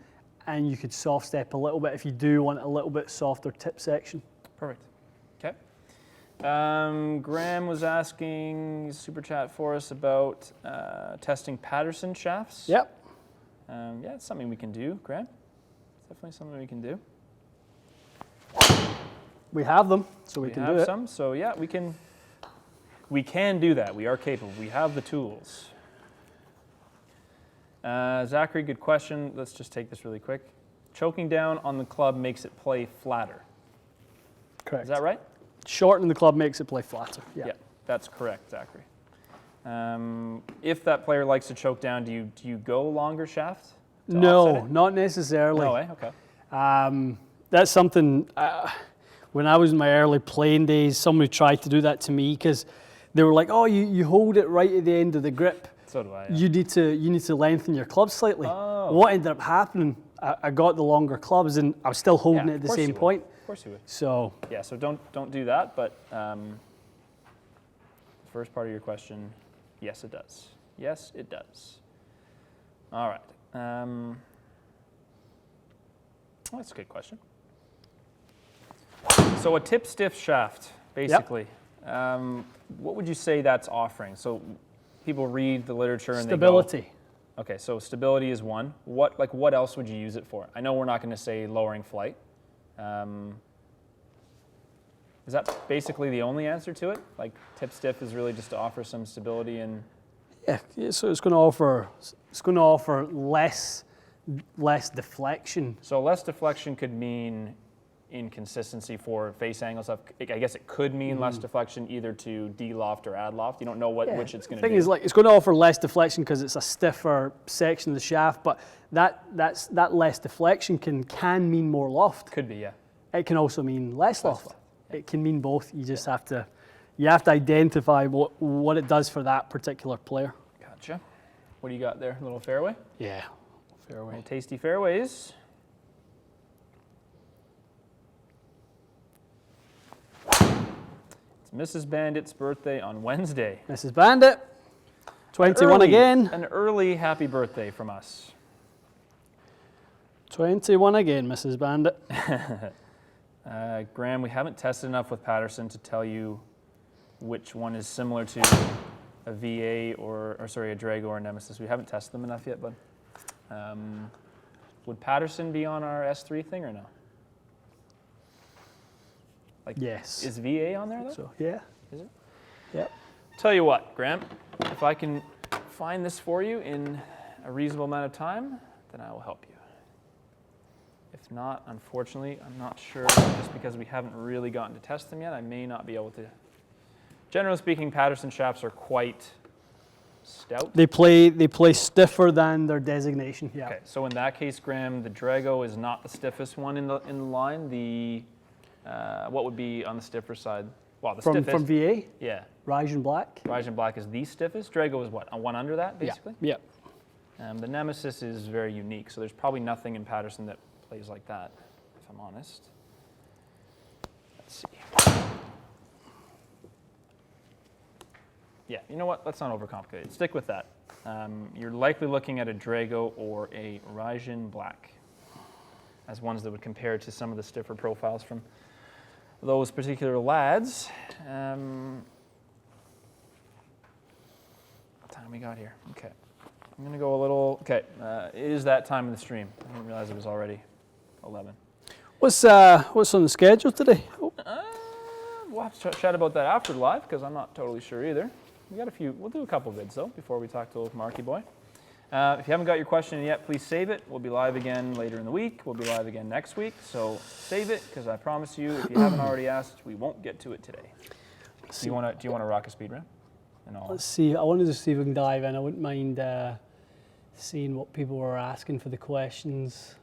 and you could soft step a little bit if you do want a little bit softer tip section. Perfect. Okay. Graham was asking super chat for us about testing Patterson shafts. Yep. Yeah, it's something we can do, Graham. It's definitely something we can do. We have them, so we can have do it. some, so yeah, we can do that. We are capable. We have the tools. Zachary, good question. Let's just take this really quick. Choking down on the club makes it play flatter. Correct. Is that right? Shortening the club makes it play flatter. Yeah. That's correct, Zachary. If that player likes to choke down, do you go longer shaft? to offset No, it? not necessarily. No way. Okay. That's something. When I was in my early playing days, somebody tried to do that to me because they were like, "Oh, you hold it right at the end of the grip. So do I. Yeah. You need to lengthen your club slightly." Oh. What ended up happening? I got the longer clubs and I was still holding Yeah, it at of the course same you would. point. Of course you would. So Yeah. So don't do that. But first part of your question, yes, it does. Yes, it does. All right. Well, that's a good question. So a tip stiff shaft, basically. What would you say that's offering? So people read the literature and stability. they go, okay, so stability is one. What else would you use it for? I know we're not going to say lowering flight. Is that basically the only answer to it? Like tip stiff is really just to offer some stability and. Yeah, so it's going to offer less deflection. So less deflection could mean inconsistency for face angle stuff. I guess it could mean less deflection either to de-loft or add loft. You don't know which it's going to The do. thing is, like, it's going to offer less deflection because it's a stiffer section of the shaft, but that less deflection can mean more loft. Could be, yeah. It can also mean less loft. It can mean both. You just have to identify what it does for that particular player. Gotcha. What do you got there? A little fairway? Yeah, fairway. Little tasty fairways. It's Mrs. Bandit's birthday on Wednesday. Mrs. Bandit, 21 again. An early happy birthday from us. 21 again, Mrs. Bandit. Graham, we haven't tested enough with Patterson to tell you which one is similar to a VA or a Drago or a Nemesis. We haven't tested them enough yet, bud. Would Patterson be on our S3 thing or no? Like, yes. Is VA on there though? So, yeah. Is it? Yep. Tell you what, Graham, if I can find this for you in a reasonable amount of time, then I will help you. If not, unfortunately, I'm not sure, just because we haven't really gotten to test them yet, I may not be able to. Generally speaking, Patterson shafts are quite stout. They play stiffer than their designation. Yeah. Okay, so in that case, Graham, the Drago is not the stiffest one in the line. The what would be on the stiffer side? Well, the stiffest. From VA? Yeah. Ryzen Black? Ryzen Black is the stiffest. Drago is what? A one under that, basically? Yeah. The Nemesis is very unique, so there's probably nothing in Patterson that plays like that, if I'm honest. Let's see. Yeah, you know what? Let's not overcomplicate it. Stick with that. You're likely looking at a Drago or a Ryzen Black as ones that would compare to some of the stiffer profiles from those particular lads. What time we got here? Okay. I'm going to go a little... Okay, it is that time of the stream. I didn't realize it was already 11. What's on the schedule today? Oh. We'll have to chat about that after live, because I'm not totally sure either. We got a few. We'll do a couple vids, though, before we talk to old Marky Boy. If you haven't got your question yet, please save it. We'll be live again later in the week. We'll be live again next week. So save it, because I promise you, if you haven't already asked, we won't get to it today. Do you want to rock a speed round? Let's see. I wanted to see if we can dive in. I wouldn't mind seeing what people were asking for the questions.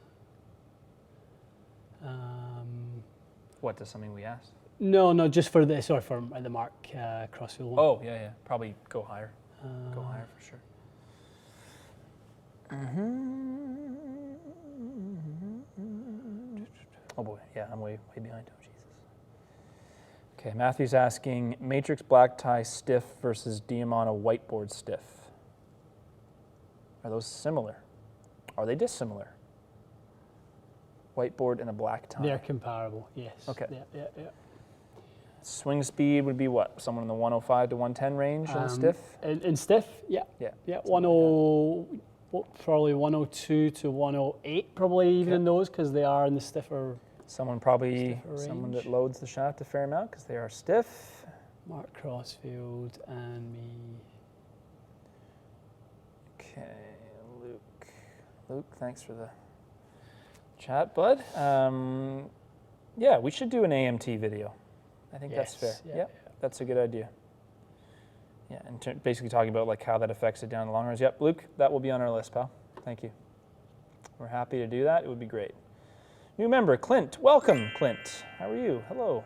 What, does something we asked? No, just for the the Mark Crossfield one. Oh, yeah. Probably go higher. Go higher for sure. Oh boy, yeah, I'm way behind. Oh, Jesus. Okay, Matthew's asking, Matrix black tie stiff versus Diamana whiteboard stiff. Are those similar? Are they dissimilar? Whiteboard and a black tie. They're comparable, yes. Okay. Yeah. Swing speed would be what? Someone in the 105 to 110 range in stiff? In stiff, yeah. Yeah. 10, probably 102 to 108, probably even in those, because they are in the stiffer. Someone range. that loads the shaft a fair amount because they are stiff. Mark Crossfield and me. Okay, Luke, thanks for the chat, bud. Yeah, we should do an AMT video. I think that's fair. Yeah, that's a good idea. Yeah, and basically talking about like how that affects it down the long runs. Yep, Luke, that will be on our list, pal. Thank you. We're happy to do that. It would be great. New member, Clint. Welcome, Clint. How are you? Hello.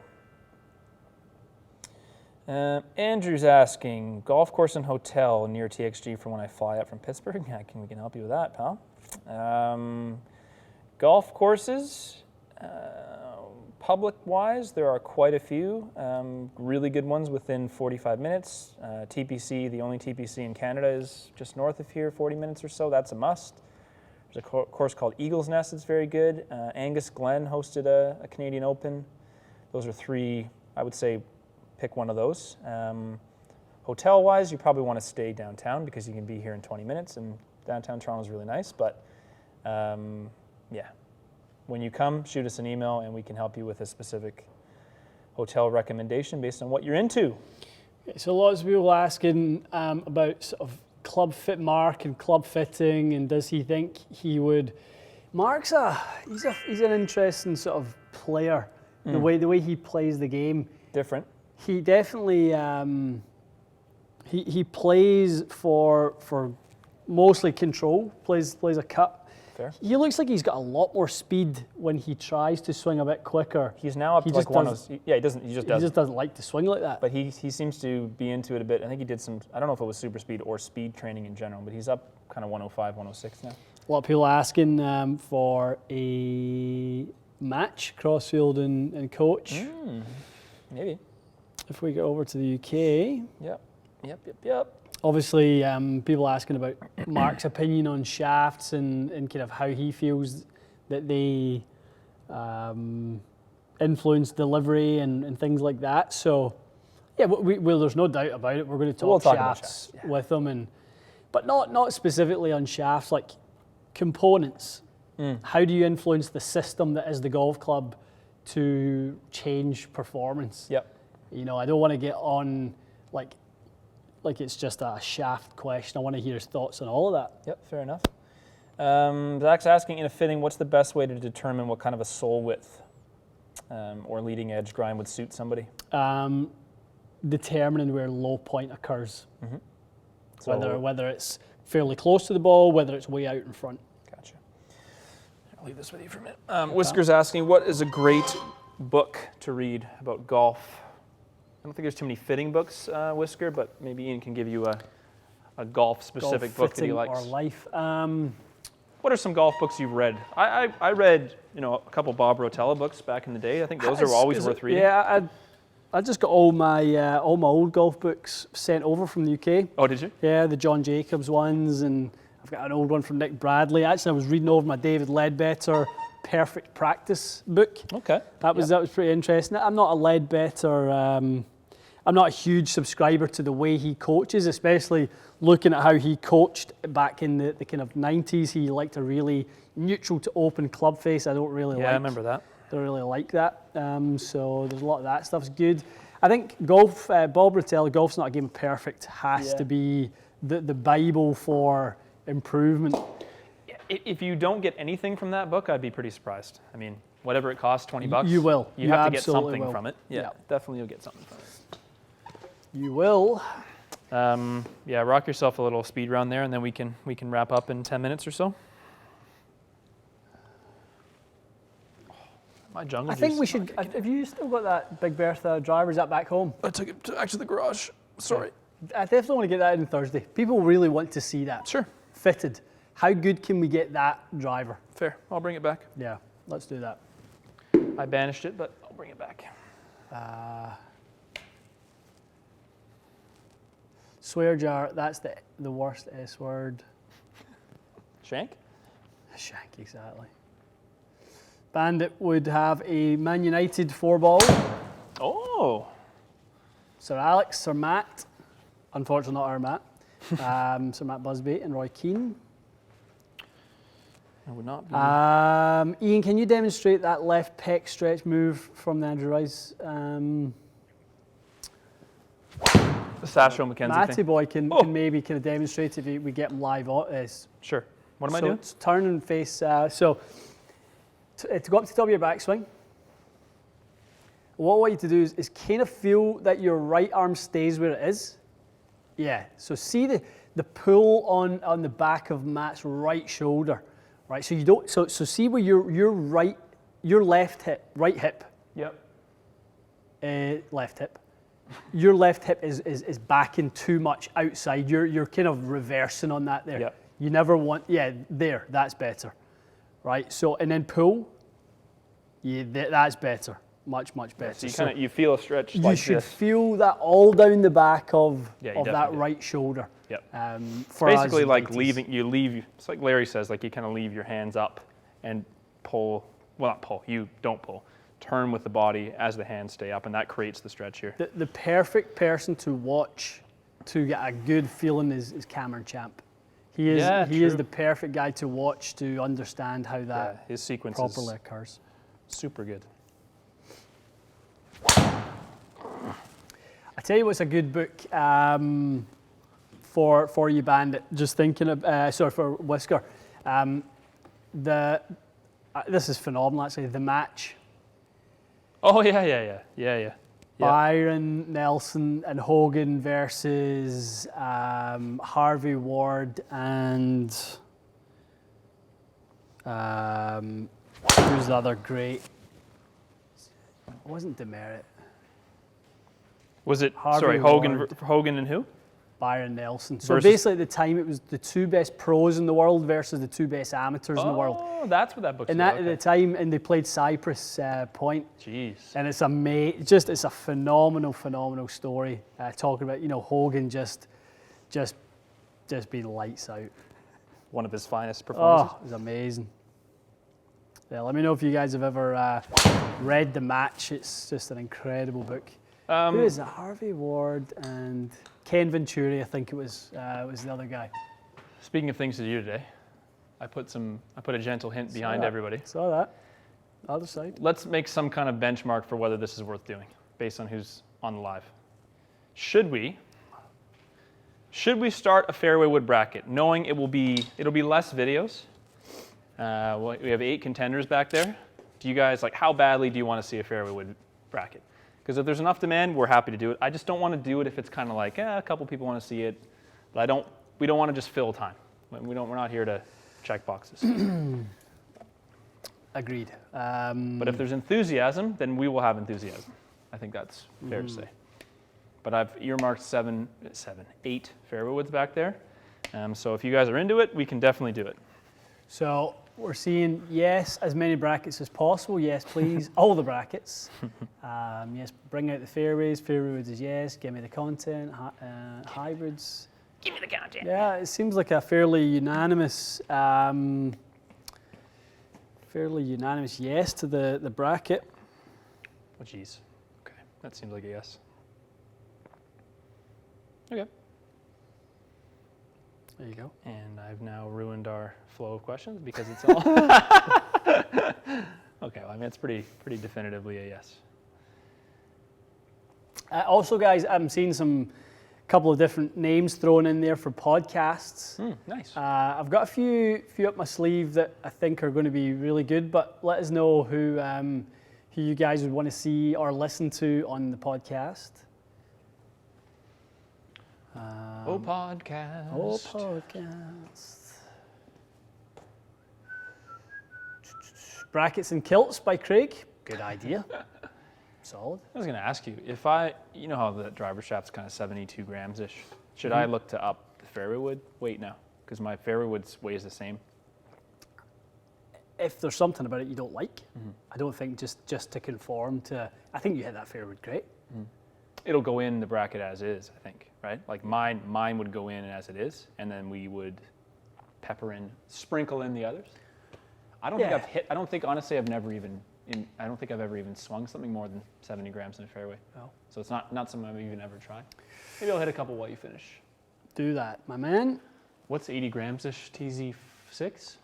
Andrew's asking, golf course and hotel near TXG for when I fly up from Pittsburgh. Yeah, we can help you with that, pal. Golf courses, public-wise, there are quite a few really good ones within 45 minutes. TPC, the only TPC in Canada, is just north of here, 40 minutes or so. That's a must. There's a course called Eagle's Nest that's very good. Angus Glen hosted a Canadian Open. Those are three, I would say, pick one of those. Hotel-wise, you probably want to stay downtown because you can be here in 20 minutes, and downtown Toronto is really nice. But yeah, when you come, shoot us an email, and we can help you with a specific hotel recommendation based on what you're into. So lots of people asking about sort of club fit Mark and club fitting, and does he think he would? Mark's he's an interesting sort of player. The way he plays the game. Different. He definitely he plays for mostly control. Plays a cut. Fair. He looks like he's got a lot more speed when he tries to swing a bit quicker. He's now up He to like just one. does- Yeah, he doesn't. He just doesn't. doesn't like to swing like that. But he seems to be into it a bit. I think he did some. I don't know if it was super speed or speed training in general, but he's up kind of 105, 106 now. A lot of people asking for a match, crossfield and coach. Maybe. If we go over to the UK, Yep. obviously people asking about Mark's opinion on shafts and kind of how he feels that they influence delivery and things like that. So, yeah, well, there's no doubt about it. We're going to We'll talk talk about shafts shafts, yeah. with them, but not specifically on shafts, like components. How do you influence the system that is the golf club to change performance? Yep. You know, I don't want to get on like it's just a shaft question. I want to hear his thoughts on all of that. Yep. Fair enough. Zach's asking, in a fitting, what's the best way to determine what kind of a sole width or leading edge grind would suit somebody? Determining where low point occurs. So- Whether it's fairly close to the ball, whether it's way out in front. Gotcha. I'll leave this with you for a minute. Whisker's asking, what is a great book to read about golf? I don't think there's too many fitting books, Whisker, but maybe Ian can give you a golf-specific book that he Fitting likes. or life. What are some golf books you've read? I read, a couple Bob Rotella books back in the day. I think those are always worth reading. Yeah, I just got all my old golf books sent over from the UK. Oh, did you? Yeah, the John Jacobs ones, and I've got an old one from Nick Bradley. Actually, I was reading over my David Ledbetter Perfect Practice book. Okay. That was pretty interesting. I'm not a Ledbetter. I'm not a huge subscriber to the way he coaches, especially looking at how he coached back in the kind of 90s. He liked a really neutral to open club face. I don't really like. Yeah, I remember that. Don't really like that. So there's a lot of that stuff's good. I think golf, Bob Rotella, golf's not a game of perfect, has to be the Bible for improvement. If you don't get anything from that book, I'd be pretty surprised. I mean, whatever it costs, $20. You will. You You have to get absolutely something will. from it. Yeah, definitely you'll get something from it. You will. Rock yourself a little speed round there, and then we can wrap up in 10 minutes or so. My jungle I think juice we is not should. kicking in. Have you still got that Big Bertha driver? Is that back home? I took it back to the garage. Sorry. I definitely want to get that in Thursday. People really want to see that. Sure. Fitted. How good can we get that driver? Fair. I'll bring it back. Yeah, let's do that. I banished it, but I'll bring it back. Swear jar, that's the worst S word. Shank? Shank, exactly. Bandit would have a Man United 4-ball. Oh. Sir Alex, Sir Matt, unfortunately not our Matt, Sir Matt Busby and Roy Keane. I would not be. Ian, can you demonstrate that left pec stretch move from the Andrew Rice? The Sasho McKenzie Matty thing. boy can maybe kind of demonstrate if we get him live on this. Sure. What am I doing? So turn and face. To go up to the top of your backswing. What I want you to do is kind of feel that your right arm stays where it is. Yeah. So see the pull on the back of Matt's right shoulder, right? So you don't. So see where your left hip, right hip. Yep. Left hip. Your left hip is backing too much outside. You're kind of reversing on that there. Yep. You never want, there, that's better. Right, so, and then pull, that's better, much better. So you feel a stretch you like should this. feel that all down the back of definitely that do. right shoulder. Yep. For us Basically like ladies. it's like Larry says, like you kind of leave your hands up and pull, well not pull, you don't pull. Turn with the body as the hands stay up, and that creates the stretch here. The perfect person to watch to get a good feeling is Cameron Champ. He is the perfect guy to watch to understand how that his sequence properly is occurs. super good. I tell you what's a good book for you, Bandit. Just thinking of for Whisker. This is phenomenal actually. The Match. Oh yeah. Byron Nelson and Hogan versus Harvey Ward and Who's the other great? It wasn't Demerit. Was it, Harvey sorry, Ward. Hogan and who? Byron Nelson. So Versus- basically at the time it was the 2 best pros in the world versus the 2 best amateurs in the world. Oh, that's what that book's And about. that at the time, and they played Cypress Point. Jeez. And it's it's a phenomenal story. Talking about, Hogan just being lights out. One of his finest performances. Oh, it was amazing. Yeah, let me know if you guys have ever read The Match. It's just an incredible book. Who is it? Harvey Ward and Ken Venturi, I think it was the other guy. Speaking of things to do today, I put a gentle hint behind everybody. Saw that. Other side. Let's make some kind of benchmark for whether this is worth doing based on who's on the live. Should we start a fairway wood bracket, knowing it'll be less videos? We have 8 contenders back there. Do you guys, how badly do you want to see a fairway wood bracket? Because if there's enough demand, we're happy to do it. I just don't want to do it if it's kind of a couple people want to see it, but we don't want to just fill time. We're not here to check boxes. Agreed. But if there's enthusiasm, then we will have enthusiasm. I think that's fair to say. But I've earmarked 8 fairway woods back there. So if you guys are into it, we can definitely do it. So we're seeing, yes, as many brackets as possible. Yes, please. All the brackets. Yes, bring out the fairways. Fairway woods is yes. Give me the content. Hybrids. Give me the content. Yeah, it seems like a fairly unanimous yes to the bracket. Oh, geez. Okay, that seems like a yes. Okay. There you go. And I've now ruined our flow of questions because it's all. Okay, well, I mean, it's pretty definitively a yes. Also, guys, I'm seeing some couple of different names thrown in there for podcasts. Nice. I've got a few up my sleeve that I think are going to be really good, but let us know who you guys would want to see or listen to on the podcast. Podcast. Oh, podcast. Brackets and Kilts by Craig. Good idea. Solid. I was going to ask you, you know how the driver shaft's kind of 72 grams-ish. Should I look to up the fairway wood weight now? Because my fairway wood weighs the same. If there's something about it you don't like, I don't think just to conform to, I think you hit that fairway wood great. It'll go in the bracket as is, I think, right? Like mine would go in as it is, and then we would sprinkle in the others. I don't think honestly I've never even, I don't think I've ever even swung something more than 70 grams in a fairway. Oh. So it's not something I've even ever tried. Maybe I'll hit a couple while you finish. Do that, my man. What's 80 grams-ish TZ6?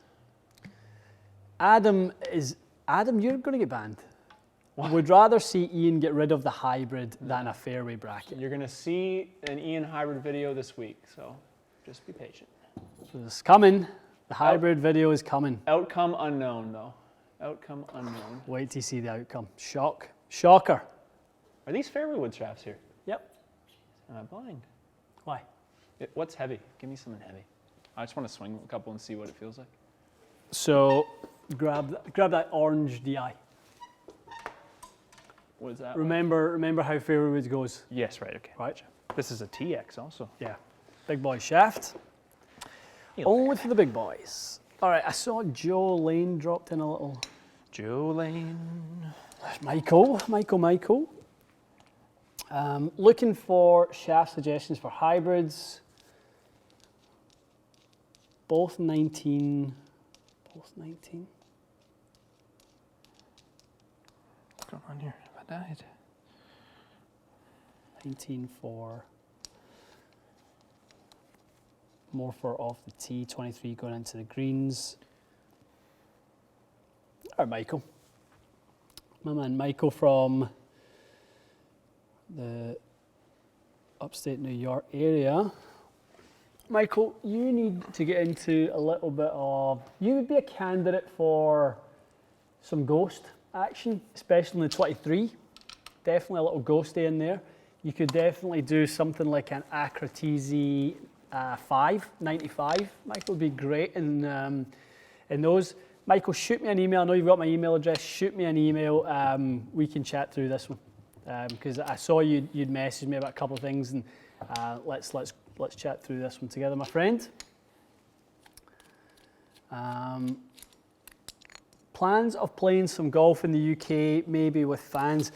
Adam, you're going to get banned. What? Would rather see Ian get rid of the hybrid than a fairway bracket. You're going to see an Ian hybrid video this week, so just be patient. So it's coming. The hybrid video is coming. Outcome unknown, though. Outcome unknown. Wait till you see the outcome. Shocker. Are these fairway wood shafts here? Yep. Am I blind? Why? What's heavy? Give me something heavy. I just want to swing a couple and see what it feels like. So grab that orange DI. What is that? Remember how fairway woods goes. Yes, right, okay. Right. This is a TX also. Yeah. Big boy shaft. Only for the big boys. All right, I saw Joe Lane dropped in a little. Joe Lane. There's Michael. Looking for shaft suggestions for hybrids. Both 19. What's going on here? Have I died? 19 for. More for off the tee, 23 going into the greens. All right, Michael. My man Michael from the upstate New York area. Michael, you need to get into a little bit of, you would be a candidate for some ghost action, especially in the 23. Definitely a little ghosty in there. You could definitely do something like an Acra TZ 95. Michael would be great in those. Michael, shoot me an email. I know you've got my email address. Shoot me an email. We can chat through this one because I saw you'd messaged me about a couple of things, and let's chat through this one together, my friend. Plans of playing some golf in the UK, maybe with fans.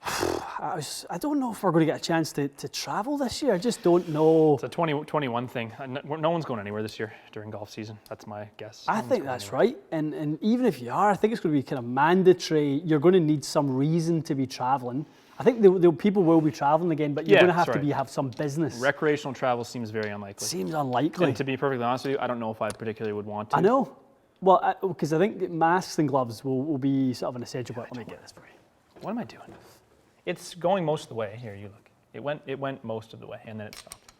I don't know if we're going to get a chance to travel this year. I just don't know. It's a 2021 thing. No one's going anywhere this year during golf season. That's my guess. I think that's right. And even if you are, I think it's going to be kind of mandatory. You're going to need some reason to be traveling. I think people will be traveling again, but you're going to have to have some business. Recreational travel seems very unlikely. Seems unlikely. And to be perfectly honest with you, I don't know if I particularly would want to. I know. Well, because I think masks and gloves will be sort of an essential part. Let me get this for you. What am I doing? It's going most of the way. Here, you look. It went most of the way, and then it stopped.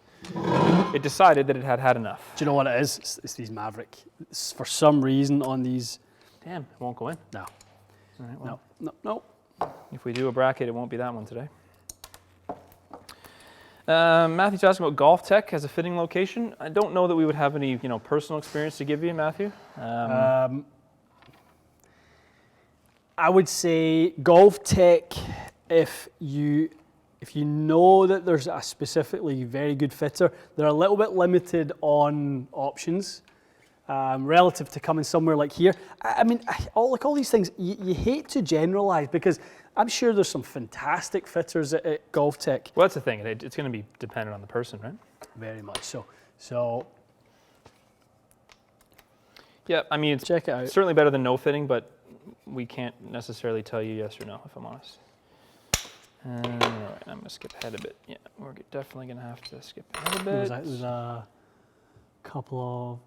It decided that it had enough. Do you know what it is? It's these Maverick. For some reason on these. Damn, it won't go in. No. All right, well, No. If we do a bracket, it won't be that one today. Matthew's asking about Golf Tech as a fitting location. I don't know that we would have any, personal experience to give you, Matthew. I would say Golf Tech. If you know that there's a specifically very good fitter, they're a little bit limited on options relative to coming somewhere like here. I mean, all these things, you hate to generalize because I'm sure there's some fantastic fitters at Golf Tech. Well, that's the thing. It's going to be dependent on the person, right? Very much so. So, yeah, I mean, check it out. Certainly better than no fitting, but we can't necessarily tell you yes or no, if I'm honest. All right, I'm going to skip ahead a bit. Yeah, we're definitely going to have to skip ahead a bit. There's a couple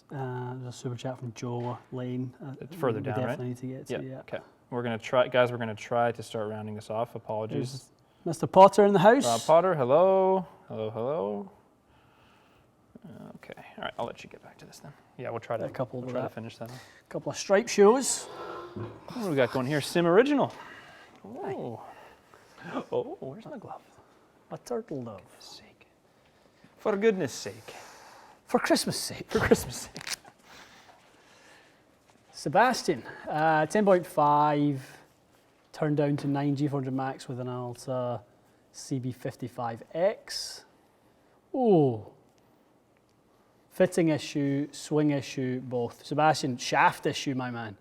of, there's a super chat from Joe Lane. It's further down, right? Definitely need to get to, yeah. Okay. We're going to try, guys, we're going to try to start rounding this off. Apologies. There's Mr. Potter in the house. Rob Potter, hello. Hello. Okay, all right, I'll let you get back to this then. Yeah, we'll try to finish that. A couple of stripe shows. What do we got going here? Sim Original. Oh. Oh, where's my glove? A turtle dove. For goodness sake. For Christmas sake. For Christmas sake. Sebastian, 10.5, turned down to 9 G400 Max with an Alta CB55X. Oh. Fitting issue, swing issue, both. Sebastian, shaft issue, my man.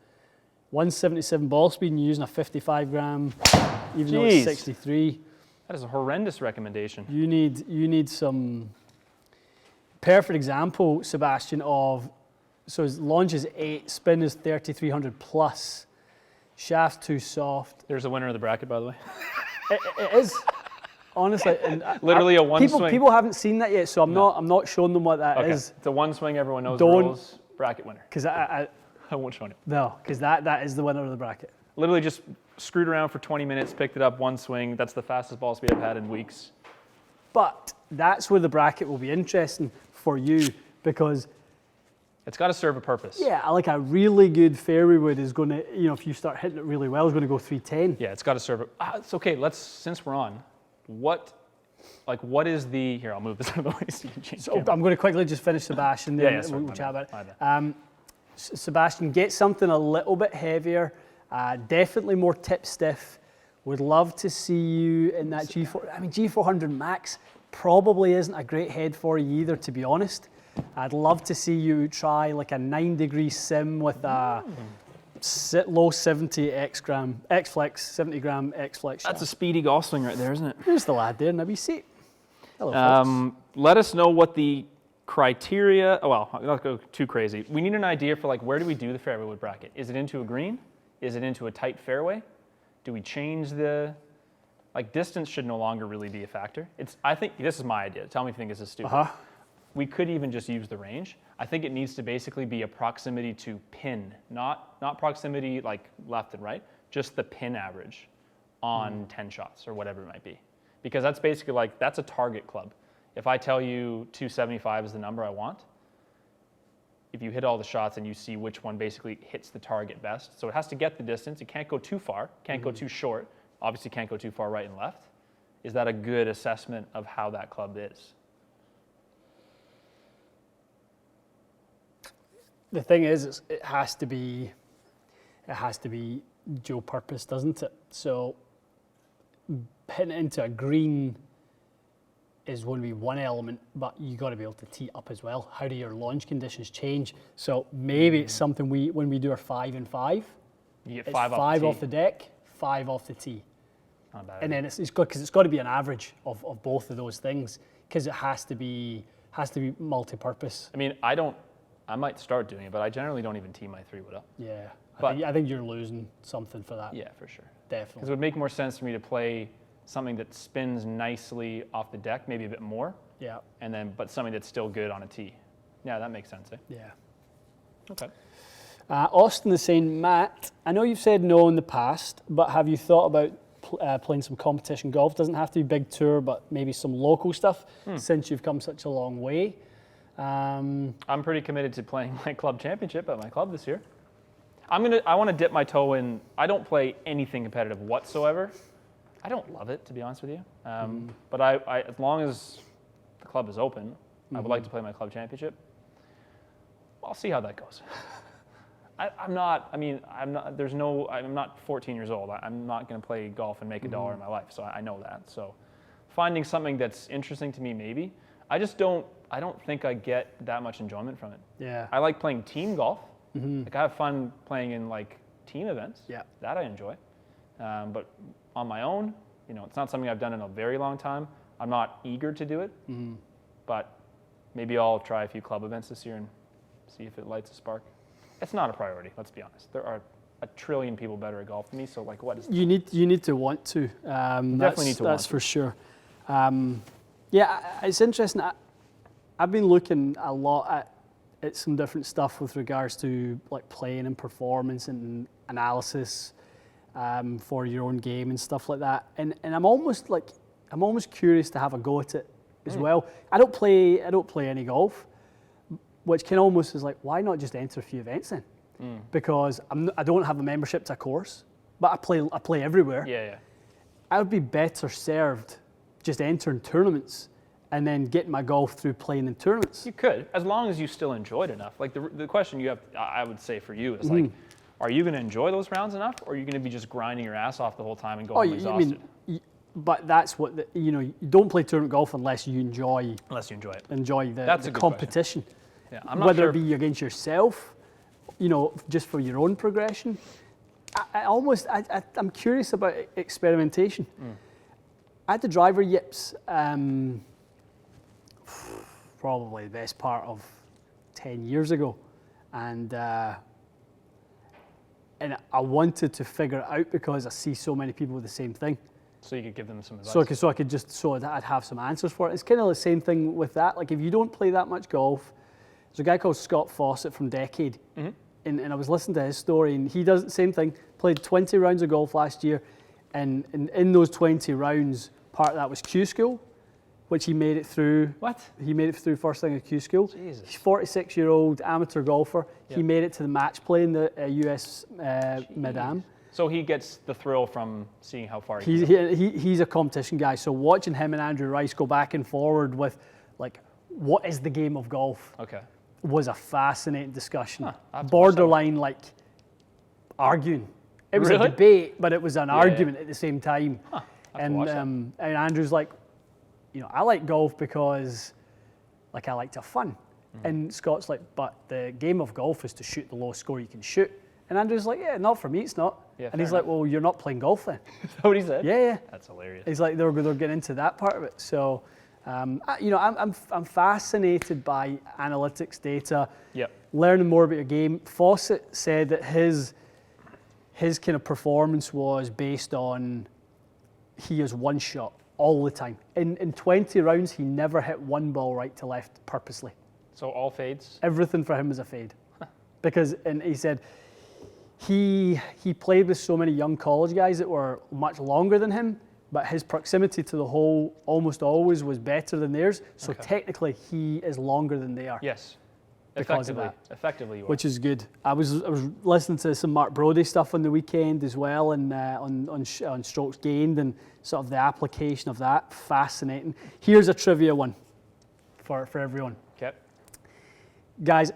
177 ball speed and using a 55 gram, even though it's 63. That is a horrendous recommendation. You need some perfect example, Sebastian, of, so his launch is 8, spin is 3,300 plus, shaft too soft. There's a winner of the bracket, by the way. It is, honestly. And literally a one swing. People haven't seen that yet, so I'm not showing them what that is. It's a one swing, everyone knows the rules, bracket winner. Because I won't show you. No, because that is the winner of the bracket. Literally just screwed around for 20 minutes, picked it up, one swing. That's the fastest ball speed I've had in weeks. But that's where the bracket will be interesting for you because it's got to serve a purpose. Yeah, like a really good fairway wood is going to, if you start hitting it really well, is going to go 310. Yeah, it's got to serve it's okay. Since we're on, what is the, here, I'll move this out of the way so you can change the camera. I'm going to quickly just finish Sebastian, then we'll chat about it. Sebastian, get something a little bit heavier, definitely more tip stiff. Would love to see you in that G4. I mean, G400 Max probably isn't a great head for you either, to be honest. I'd love to see you try like a 9-degree sim with a low 70 X-Flex, 70 gram X-Flex. That's a speedy golf swing right there, isn't it? There's the lad there, Nibby. See. Hello, folks. Let us know what the criteria, well, I'll not go too crazy. We need an idea for where do we do the fairway wood bracket? Is it into a green? Is it into a tight fairway? Do we change distance should no longer really be a factor. I think, this is my idea. Tell me if you think this is stupid. We could even just use the range. I think it needs to basically be a proximity to pin, not proximity left and right, just the pin average on 10 shots or whatever it might be. Because that's basically that's a target club. If I tell you 275 is the number I want, if you hit all the shots and you see which one basically hits the target best, so it has to get the distance, it can't go too far, can't go too short, obviously can't go too far right and left. Is that a good assessment of how that club is? the thing is, it has to be dual purpose, doesn't it? So hitting it into a green is going to be one element, but you got to be able to tee up as well. How do your launch conditions change? So maybe it's something when we do our 5 and 5, You get it's 5 off the deck, 5 off the tee. Not bad. And then it's good because it's got to be an average of both of those things, because it has to be multi-purpose. I mean, I might start doing it, but I generally don't even tee my 3-wood up. Yeah, But- I think you're losing something for that. Yeah, for sure. Because it Definitely. would make more sense for me to play something that spins nicely off the deck, maybe a bit more, Yeah, but something that's still good on a tee. Yeah, that makes sense, eh? yeah. Okay. Austin is saying, Matt, I know you've said no in the past, but have you thought about playing some competition golf? Doesn't have to be big tour, but maybe some local stuff, since you've come such a long way. I'm pretty committed to playing my club championship at my club this year. I want to dip my toe in. I don't play anything competitive whatsoever. I don't love it, to be honest with you. But I as long as the club is open, I would like to play my club championship. I'll see how that goes. I'm not 14 years old. I'm not going to play golf and make $1 in my life, so I know that. So finding something that's interesting to me, maybe. I don't think I get that much enjoyment from it. Yeah. I like playing team golf. Like I have fun playing in like team events. Yeah. That I enjoy. But on my own, it's not something I've done in a very long time. I'm not eager to do it. But maybe I'll try a few club events this year and see if it lights a spark. It's not a priority, let's be honest. There are a trillion people better at golf than me, so like what is You need to want to. Definitely need to want That's for sure. Yeah, it's interesting. I've been looking a lot at some different stuff with regards to like playing and performance and analysis for your own game and stuff like that. And I'm almost curious to have a go at it as well. I don't play any golf, which can almost is like, why not just enter a few events then? Because I don't have a membership to a course, but I play everywhere. Yeah. I would be better served just entering tournaments and then getting my golf through playing in tournaments. You could, as long as you still enjoy it enough. Like the question you have, I would say for you is like, are you going to enjoy those rounds enough, or are you going to be just grinding your ass off the whole time and go home exhausted? But that's what you don't play tournament golf unless you enjoy. Unless you enjoy it. That's the competition. Yeah, I'm not Whether sure it be against yourself, just for your own progression. I'm curious about experimentation. I had the driver yips probably the best part of 10 years ago, and I wanted to figure it out because I see so many people with the same thing. So you could give them some advice. So I'd have some answers for it. It's kind of the same thing with that. Like if you don't play that much golf, there's a guy called Scott Fawcett from Decade, and I was listening to his story, and he does the same thing. Played 20 rounds of golf last year, and in those 20 rounds, part of that was Q school, which he made it through. What? He made it through first thing at Q school. Jesus. He's 46-year-old amateur golfer. Yep. He made it to the match play in the US Mid-Am. So he gets the thrill from seeing how far he can go. He's a competition guy. So watching him and Andrew Rice go back and forward with, like, what is the game of golf? Okay. Was a fascinating discussion. Huh, I have to watch that Borderline, like, arguing. It was Really? a debate, but it was an Yeah. argument at the same time. Huh, I have to watch that. And Andrew's like, I like golf because, like, I like to have fun. And Scott's like, but the game of golf is to shoot the lowest score you can shoot. And Andrew's like, yeah, not for me, it's not. Yeah, and he's fair like, well, you're not playing golf then. Is that what he said? Yeah. That's hilarious. He's like, they're getting into that part of it. So, I'm fascinated by analytics data. Yep. Learning more about your game. Fawcett said that his kind of performance was based on he has one shot all the time. In 20 rounds, he never hit one ball right to left purposely. So all fades? Everything for him was a fade. And he said he played with so many young college guys that were much longer than him, but his proximity to the hole almost always was better than theirs. So technically, he is longer than they are. Yes. Because of that. Effectively you are. Which is good. I was listening to some Mark Brody stuff on the weekend as well, and on strokes gained and sort of the application of that. Fascinating. Here's a trivia one for everyone. Okay. Guys,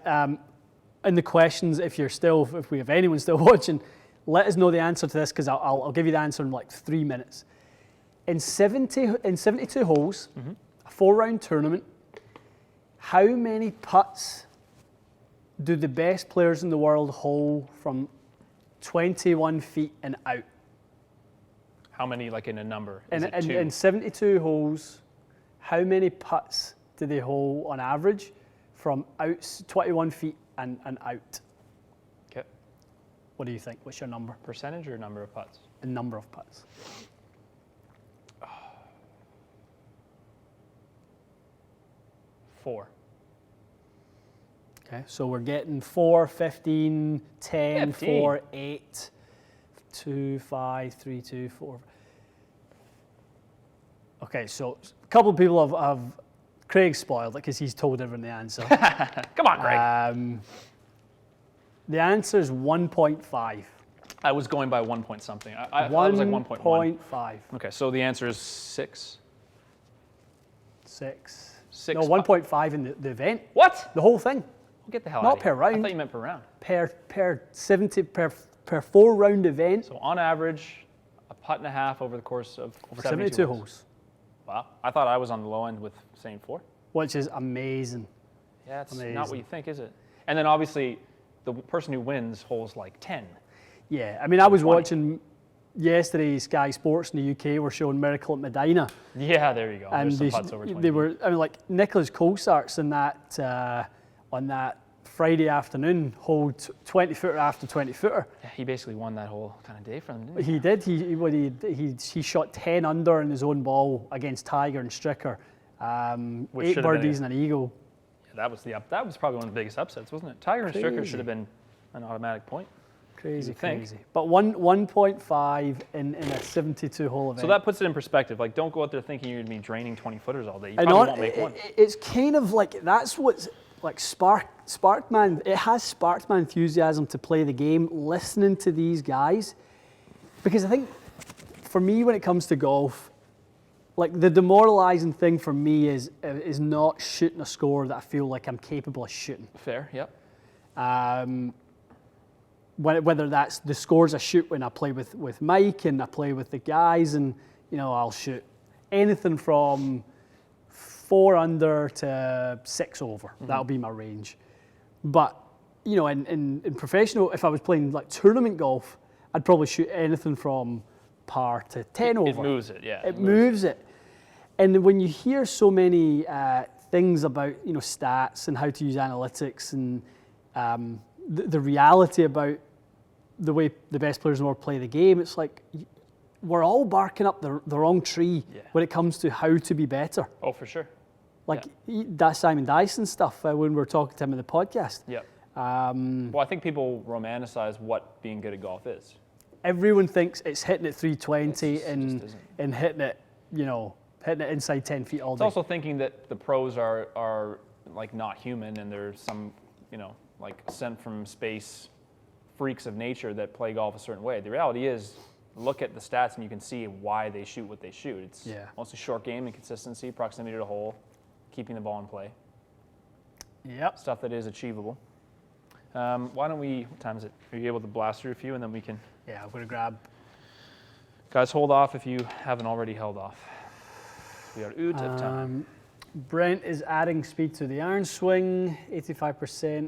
in the questions, if we have anyone still watching, let us know the answer to this, because I'll give you the answer in like 3 minutes. In 72 holes, a 4-round tournament, how many putts do the best players in the world hole from 21 feet and out? How many, like in a number? Is it 2? In 72 holes, how many putts do they hole on average from out 21 feet and out? Okay. What do you think? What's your number? Percentage or number of putts? The number of putts. 4. Okay, so we're getting 4, 15, 10, 15. 4, 8, 2, 5, 3, 2, 4. Okay, so a couple of people have Craig spoiled it because he's told everyone the answer. Come on, Greg. The answer is 1.5. I was going by 1 point something. I was like 1.1. 1.5. Okay, so the answer is 6. 6. 6. No, 1.5 in the event. What? The whole thing. Get the hell Not out of here. per round. I thought you meant per round. Per 4-round event. So on average, a putt and a half over the course of Over 72 holes. Wow. I thought I was on the low end with saying 4. Which is amazing. Yeah, it's Amazing. not what you think, is it? And then obviously, the person who wins holes like 10. Yeah, I mean, I was 20. watching yesterday, Sky Sports in the UK were showing Miracle at Medina. Yeah, there you go. And There's some putts over 20. they were, I mean, like Nicholas Colsarts on that Friday afternoon, holed 20-footer after 20-footer. Yeah, he basically won that whole kind of day for them, didn't He did. He shot 10 under in his own ball against Tiger and Stricker. Which 8 should have been birdies and an eagle. Yeah, that was probably one of the biggest upsets, wasn't it? Tiger and Stricker Crazy. should have been an automatic point. Crazy, You think? crazy. But 1.5 in a 72-hole event. So that puts it in perspective. Like, don't go out there thinking you're going to be draining 20-footers all day. You And probably won't make one. It's kind of like, that's what's like sparked my, it has sparked my enthusiasm to play the game, listening to these guys. Because I think, for me, when it comes to golf, like the demoralizing thing for me is not shooting a score that I feel like I'm capable of shooting. Fair, yep. Whether that's the scores I shoot when I play with Mike and I play with the guys, and I'll shoot anything from 4 under to 6 over. Mm-hmm. That'll be my range. But in professional, if I was playing like tournament golf, I'd probably shoot anything from par to 10 over. It moves it, yeah. It moves it. And when you hear so many things about stats and how to use analytics and the reality about the way the best players in the world play the game, it's like we're all barking up the wrong tree when it comes to how to be better. Oh, for sure. Like that Simon Dyson stuff when we were talking to him in the podcast. Yeah. Well, I think people romanticize what being good at golf is. Everyone thinks it's hitting it 320 and hitting it, hitting it inside 10 feet all day. It's also thinking that the pros are like not human and there's some, like sent from space freaks of nature that play golf a certain way. The reality is, look at the stats and you can see why they shoot what they shoot. It's mostly short game and consistency, proximity to the hole, keeping the ball in play. Yep. Stuff that is achievable. Why don't we, what time is it? Are you able to blast through a few and then we can... Yeah, I'm going to grab... Guys, hold off if you haven't already held off. We are out of time. Brent is adding speed to the iron swing, 85%.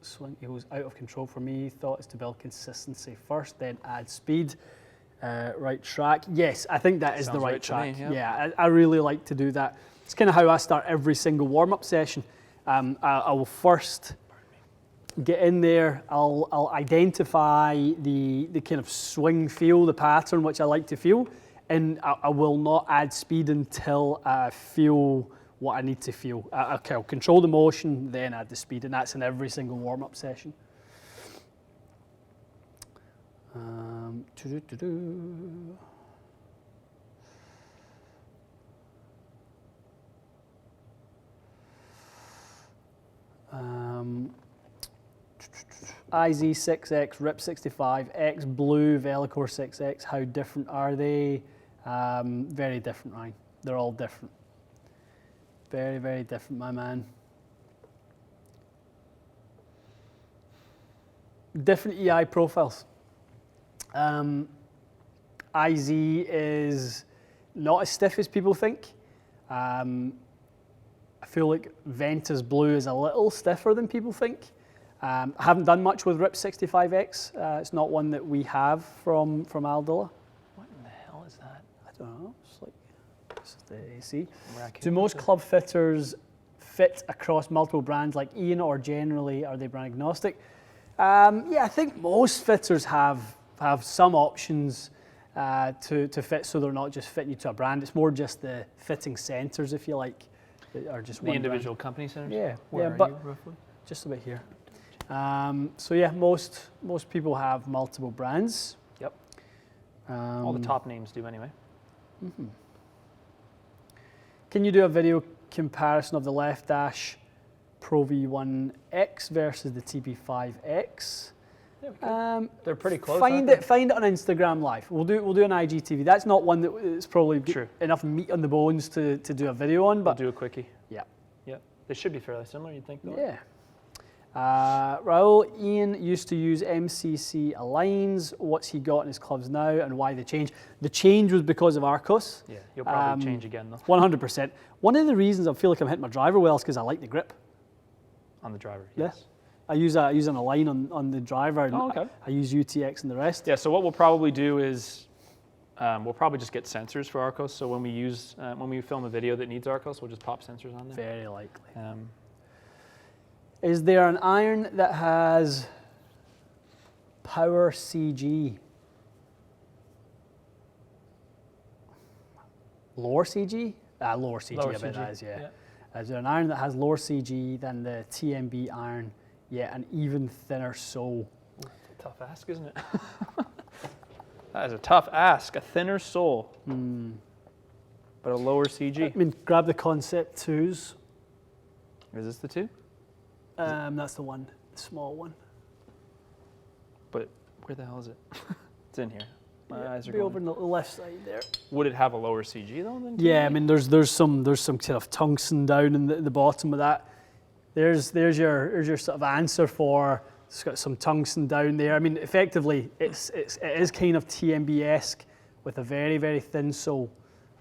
Swing goes out of control for me. Thought is to build consistency first, then add speed. Right track. Yes, I think that is the right track. Me, yeah, I really like to do that. It's kind of how I start every single warm-up session. I will first get in there. I'll identify the kind of swing feel, the pattern which I like to feel, and I will not add speed until I feel what I need to feel. I'll control the motion, then add the speed, and that's in every single warm-up session. IZ6X, RIP65, X Blue, Velocore 6X, how different are they? Very different, Ryan. They're all different. Very, very different, my man. different EI profiles. IZ is not as stiff as people think. I feel like Ventus Blue is a little stiffer than people think. I haven't done much with RIP 65X. It's not one that we have from Aldila. What in the hell is that? I don't know. It's the AC. Raccoon. Do most club fitters fit across multiple brands like Ian, or generally are they brand agnostic? Yeah, I think most fitters have some options to fit, so they're not just fitting you to a brand. It's more just the fitting centres, if you like, that are just The one individual brand. company centers? Yeah, Where yeah, are but you, roughly? just about here. So yeah, most people have multiple brands. Yep. All the top names do anyway. Mm-hmm. Can you do a video comparison of the Left Dash Pro V1X versus the TB5X? Yeah, we could. They're pretty close. Find it on Instagram Live. We'll do an IGTV. That's not one that is probably True. enough meat on the bones to do a video on, We'll but do a quickie. yeah. Yeah. They should be fairly similar, you'd think, though. Yeah. Raul, Ian used to use MCC Aligns. What's he got in his clubs now, and why the change? The change was because of Arcos. Yeah, you'll probably change again, though. 100%. One of the reasons I feel like I'm hitting my driver well is because I like the grip. On the driver, Yeah. yes. I use an Align on the driver, and Oh, okay. I use UTX and the rest. Yeah, so what we'll probably do is we'll probably just get sensors for Arcos. So when we film a video that needs Arcos, we'll just pop sensors on there. Very likely. Um, Is there an iron that has power CG? Lower CG? Lower CG, Lower I bet CG, that is, yeah. yeah. Is there an iron that has lower CG than the TMB iron, yet an even thinner sole? It's a tough ask, isn't it? That is a tough ask. A thinner sole, but a lower CG. I mean, grab the Concept 2s. Is this the two? That's the one, the small one. But where the hell is it? It's in here. My eyes are Be going. over on the left side there. Would it have a lower CG though? Than Yeah, I TMB? mean, there's some kind of tungsten down in the bottom of that. There's your sort of answer for. It's got some tungsten down there. I mean, effectively, it is kind of TMB-esque with a very, very thin sole.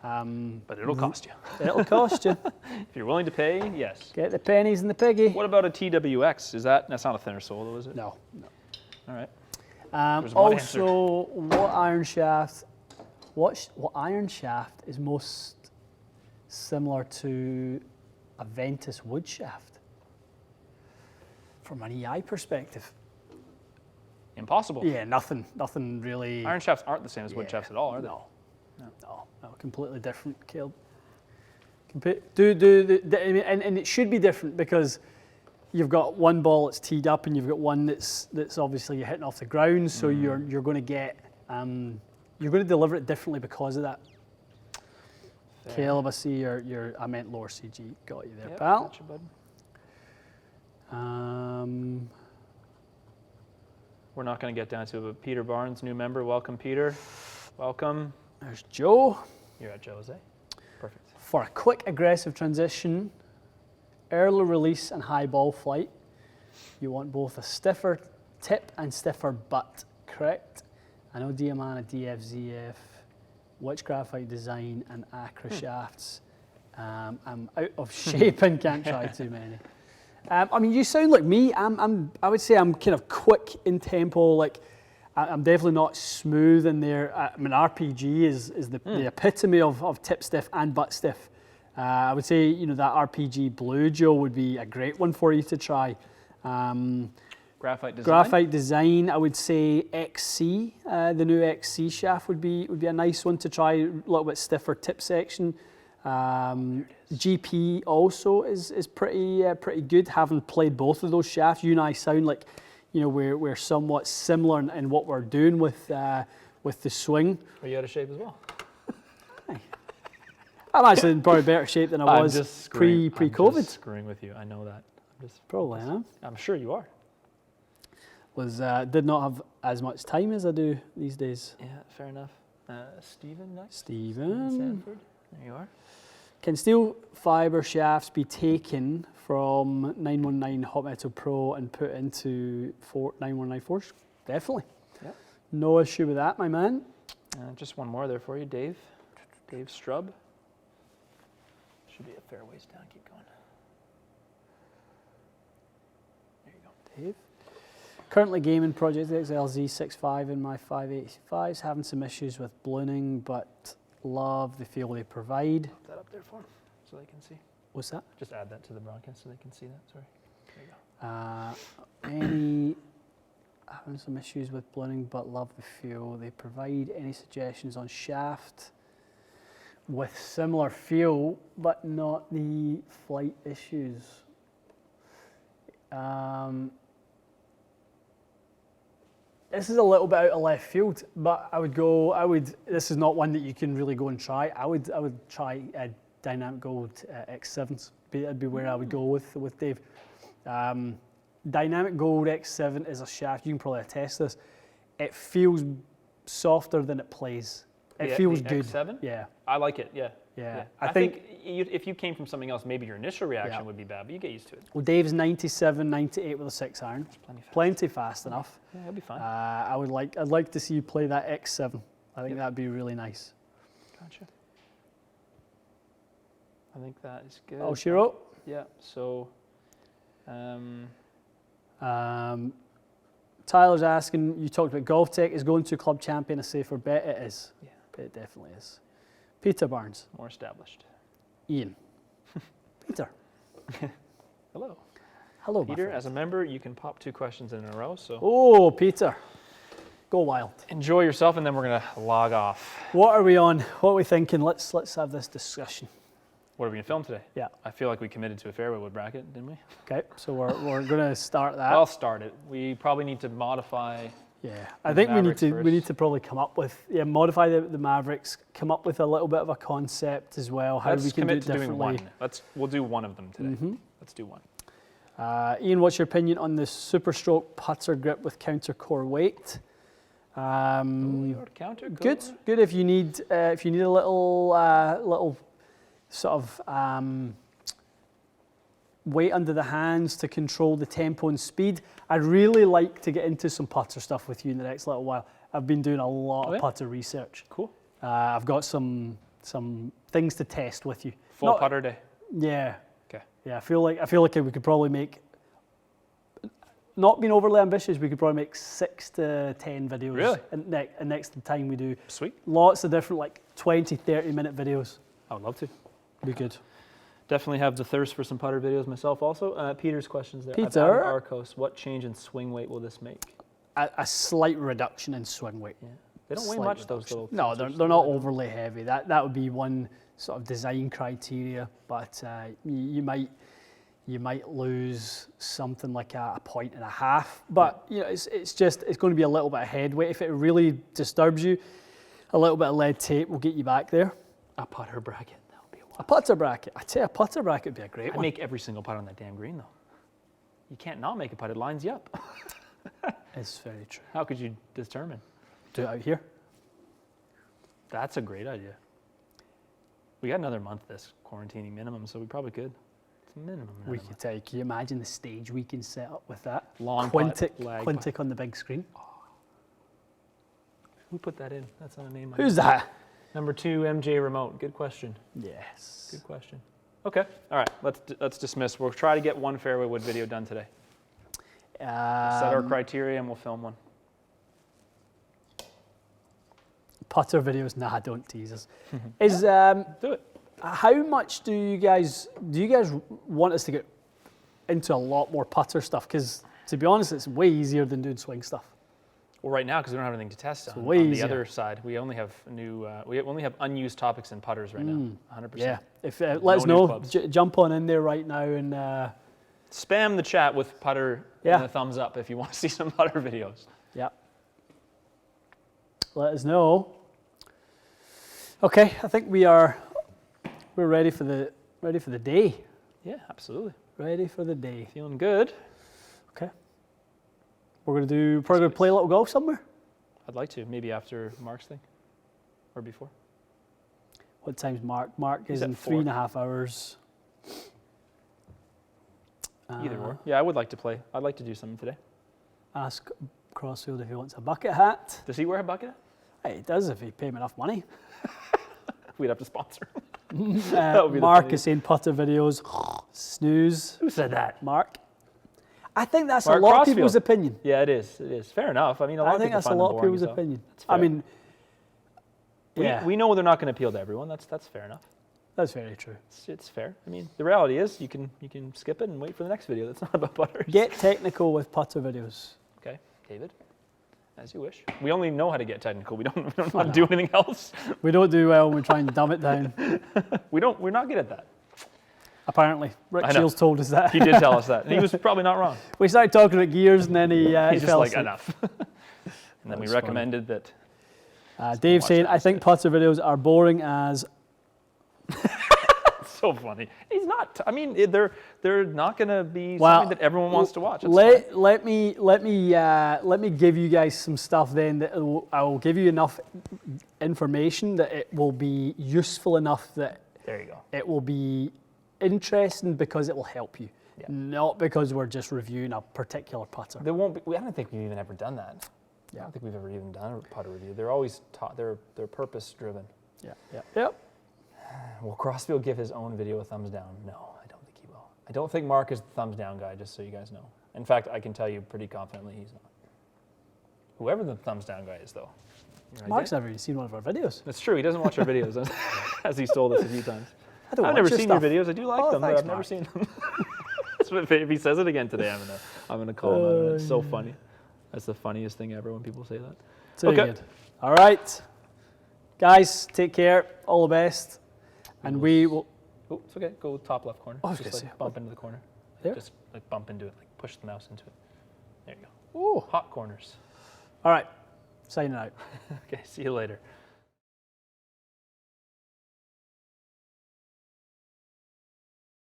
But it'll cost you. It'll cost you. If you're willing to pay, yes. Get the pennies in the piggy. What about a TWX? That's not a thinner sole though, is it? No. All right. There's one answer. Also, what iron shaft is most similar to a Ventus wood shaft? From an EI perspective. Impossible. Yeah, nothing really. Iron shafts aren't the same as wood Yeah, shafts at all, are they? No, completely different, Caleb. And it should be different because you've got one ball that's teed up and you've got one that's obviously you're hitting off the ground, so you're going to get you're going to deliver it differently because of that. Fair. Caleb, I see I meant lower CG. Got you there, Yep, pal. gotcha, bud. We're not going to get down to it, but Peter Barnes, new member. Welcome, Peter. Welcome. There's Joe. You're at Joe's, eh? Perfect. For a quick aggressive transition, early release and high ball flight, you want both a stiffer tip and stiffer butt, correct? I know Diamana, DFZF, Wedge graphite design and Acra shafts. I'm out of shape and can't try too many. I mean, you sound like me. I would say I'm kind of quick in tempo. Like, I'm definitely not smooth in there. I mean, RPG is the epitome of tip stiff and butt stiff. I would say, that RPG Blue, Joe, would be a great one for you to try. Graphite design. Graphite design, I would say XC, the new XC shaft would be a nice one to try. A little bit stiffer tip section. GP also is pretty good. Having played both of those shafts, you and I sound like we're somewhat similar in what we're doing with the swing. Are you out of shape as well? I'm actually in probably better shape than I was pre-COVID. I'm just screwing with you. I know that. Probably, huh? I'm sure you are. Did not have as much time as I do these days. Yeah, fair enough. Stephen next. Stephen. Sanford. There you are. Can steel fiber shafts be taken from 919 Hot Metal Pro and put into 919 Forge? Definitely. Yep. No issue with that, my man. Just one more there for you, Dave. Dave Strub. Should be a fair ways down. Keep going. There you go. Dave. Currently gaming Project XLZ65 in my 585s, having some issues with ballooning, but love the feel they provide. Put that up there for them so they can see. What's that? Just add that to the broadcast so they can see that. Sorry. There you go. Having some issues with ballooning, but love the feel they provide. Any suggestions on shaft with similar feel, but not the flight issues? This is a little bit out of left field, but this is not one that you can really go and try. I would try Dynamic Gold X7s. That'd be where I would go with Dave. Dynamic Gold X7 is a shaft, you can probably attest this. It feels softer than it plays. It feels good. X7? Yeah. I like it, yeah. Yeah. I think if you came from something else, maybe your initial reaction would be bad, but you get used to it. Well, Dave's 97, 98 with a 6 iron. Plenty fast enough. Yeah, it'll be fine. I'd like to see you play that X7. I think that'd be really nice. Gotcha. I think that is good. Oh, Shiro? Yeah, so... Tyler's asking, you talked about golf tech. Is going to club champion a safer bet? It is. Yeah. It definitely is. Peter Barnes. More established. Ian. Peter. Hello. Hello, Peter, as a member, you can pop 2 questions in a row, so... Oh, Peter. Go wild. Enjoy yourself, and then we're going to log off. What are we on? What are we thinking? Let's have this discussion. What are we going to film today? Yeah. I feel like we committed to a fairway wood bracket, didn't we? Okay, so we're going to start that. I'll start it. We probably need to modify... Yeah, I think we need to probably come up with modify the Mavericks, come up with a little bit of a concept as well. How we can do it differently. We'll do one of them today. Mm-hmm. Let's do one. Ian, what's your opinion on the Super Stroke putter grip with counter core weight? Good if you need a little sort of weight under the hands to control the tempo and speed. I'd really like to get into some putter stuff with you in the next little while. I've been doing a lot of putter research. Cool. I've got some things to test with you. Full putter day. Yeah. Okay. Yeah, I feel like we could probably make, not being overly ambitious, we could probably make 6 to 10 videos. Really? And next time we do. Sweet. Lots of different 20, 30 minute videos. I would love to. Be good. Definitely have the thirst for some putter videos myself also. Peter's questions there. Peter. Arcos, what change in swing weight will this make? A slight reduction in swing weight. Yeah. They don't weigh much, those little... No, they're not overly heavy. That would be one sort of design criteria, but you might lose something like a point and a half. But it's going to be a little bit of head weight. If it really disturbs you, a little bit of lead tape will get you back there. A putter bracket. A putter bracket. I'd say a putter bracket would be a great one. I make every single putt on that damn green, though. You can't not make a putt. It lines you up. It's very true. How could you determine? Do it out here. That's a great idea. We got another month this quarantining minimum, so we probably could. It's a minimum. We could take. Can you imagine the stage we can set up with that? Long Quintic on the big screen. Oh. Who put that in? That's not a name. Who's that? Number 2, MJ Remote. Good question. Yes. Good question. Okay. All right. Let's dismiss. We'll try to get one fairway wood video done today. We'll set our criteria and we'll film one. Putter videos? Nah, don't tease us. Do it. How much do you guys want us to get into a lot more putter stuff? Because to be honest, it's way easier than doing swing stuff. Well, right now, because we don't have anything to test on the other side, we only have we only have unused topics and putters right now, 100%. Yeah, if let us know, jump on in there right now and spam the chat with putter and a thumbs up if you want to see some putter videos. Yeah, let us know. Okay, I think we're ready for the day. Yeah, absolutely. Ready for the day. Feeling good. Okay. We're going to play a little golf somewhere? I'd like to, maybe after Mark's thing, or before. What time's Mark? Mark He's is at in 4. 3.5 hours. Either or. Yeah, I would like to play. I'd like to do something today. Ask Crossfield if he wants a bucket hat. Does he wear a bucket? Hey, he does if he pay him enough money. We'd have to sponsor him. That would be the Mark funniest. is saying putter videos. Snooze. Who said that? Mark. I think that's Mark a lot Crossfield. of people's opinion. Yeah, it is. It is. Fair enough. I mean, a lot I of think people that's a find them lot of boring, people's so opinion. that's I fair. mean, yeah, we know they're not going to appeal to everyone. That's fair enough. that's very true. It's fair. I mean, the reality is you can skip it and wait for the next video. That's not about putters. Get technical with putter videos. Okay, David, as you wish. We only know how to get technical. We don't know how to do anything else. We don't do well when we try and dumb it down. We're not good at that. Apparently, Rick I know. Shields told us that. He did tell us that. And he was probably not wrong. We started talking about gears, and then he He's just fell like, asleep. enough. And then we That's recommended that. Dave watch saying, that I think putter videos are boring as... It's so funny. He's not. I mean, they're not going to be Well, something that everyone wants to watch. It's fine. Let me give you guys some stuff then that I will give you enough information that it will be useful enough that There you go. it will be interesting because it will help you, Yeah. not because we're just reviewing a particular putter. There won't be. I don't think we've even ever done that. Yeah. I don't think we've ever even done a putter review. They're always taught. They're purpose driven. Yep. Will Crossfield give his own video a thumbs down? No, I don't think he will. I don't think Mark is the thumbs down guy, just so you guys know. In fact, I can tell you pretty confidently he's not. Whoever the thumbs down guy is, though. Right, Mark's Dave? never even seen one of our videos. That's true. He doesn't watch our videos, as he's told us a few times. I don't I've watch never your seen stuff. your videos. I do like Oh, them, but thanks, I've never Mark. seen them. That's what, if he says it again today, I'm gonna call him out on it. It's so funny. That's the funniest thing ever when people say that. Very Okay. good. All right. Guys, take care. All the best. And we will... Oh, it's okay. Go top left corner. I was Just gonna like say, bump into the corner. There? Just like bump into it. Like push the mouse into it. There you go. Ooh. Hot corners. All right. Signing out. Okay. See you later.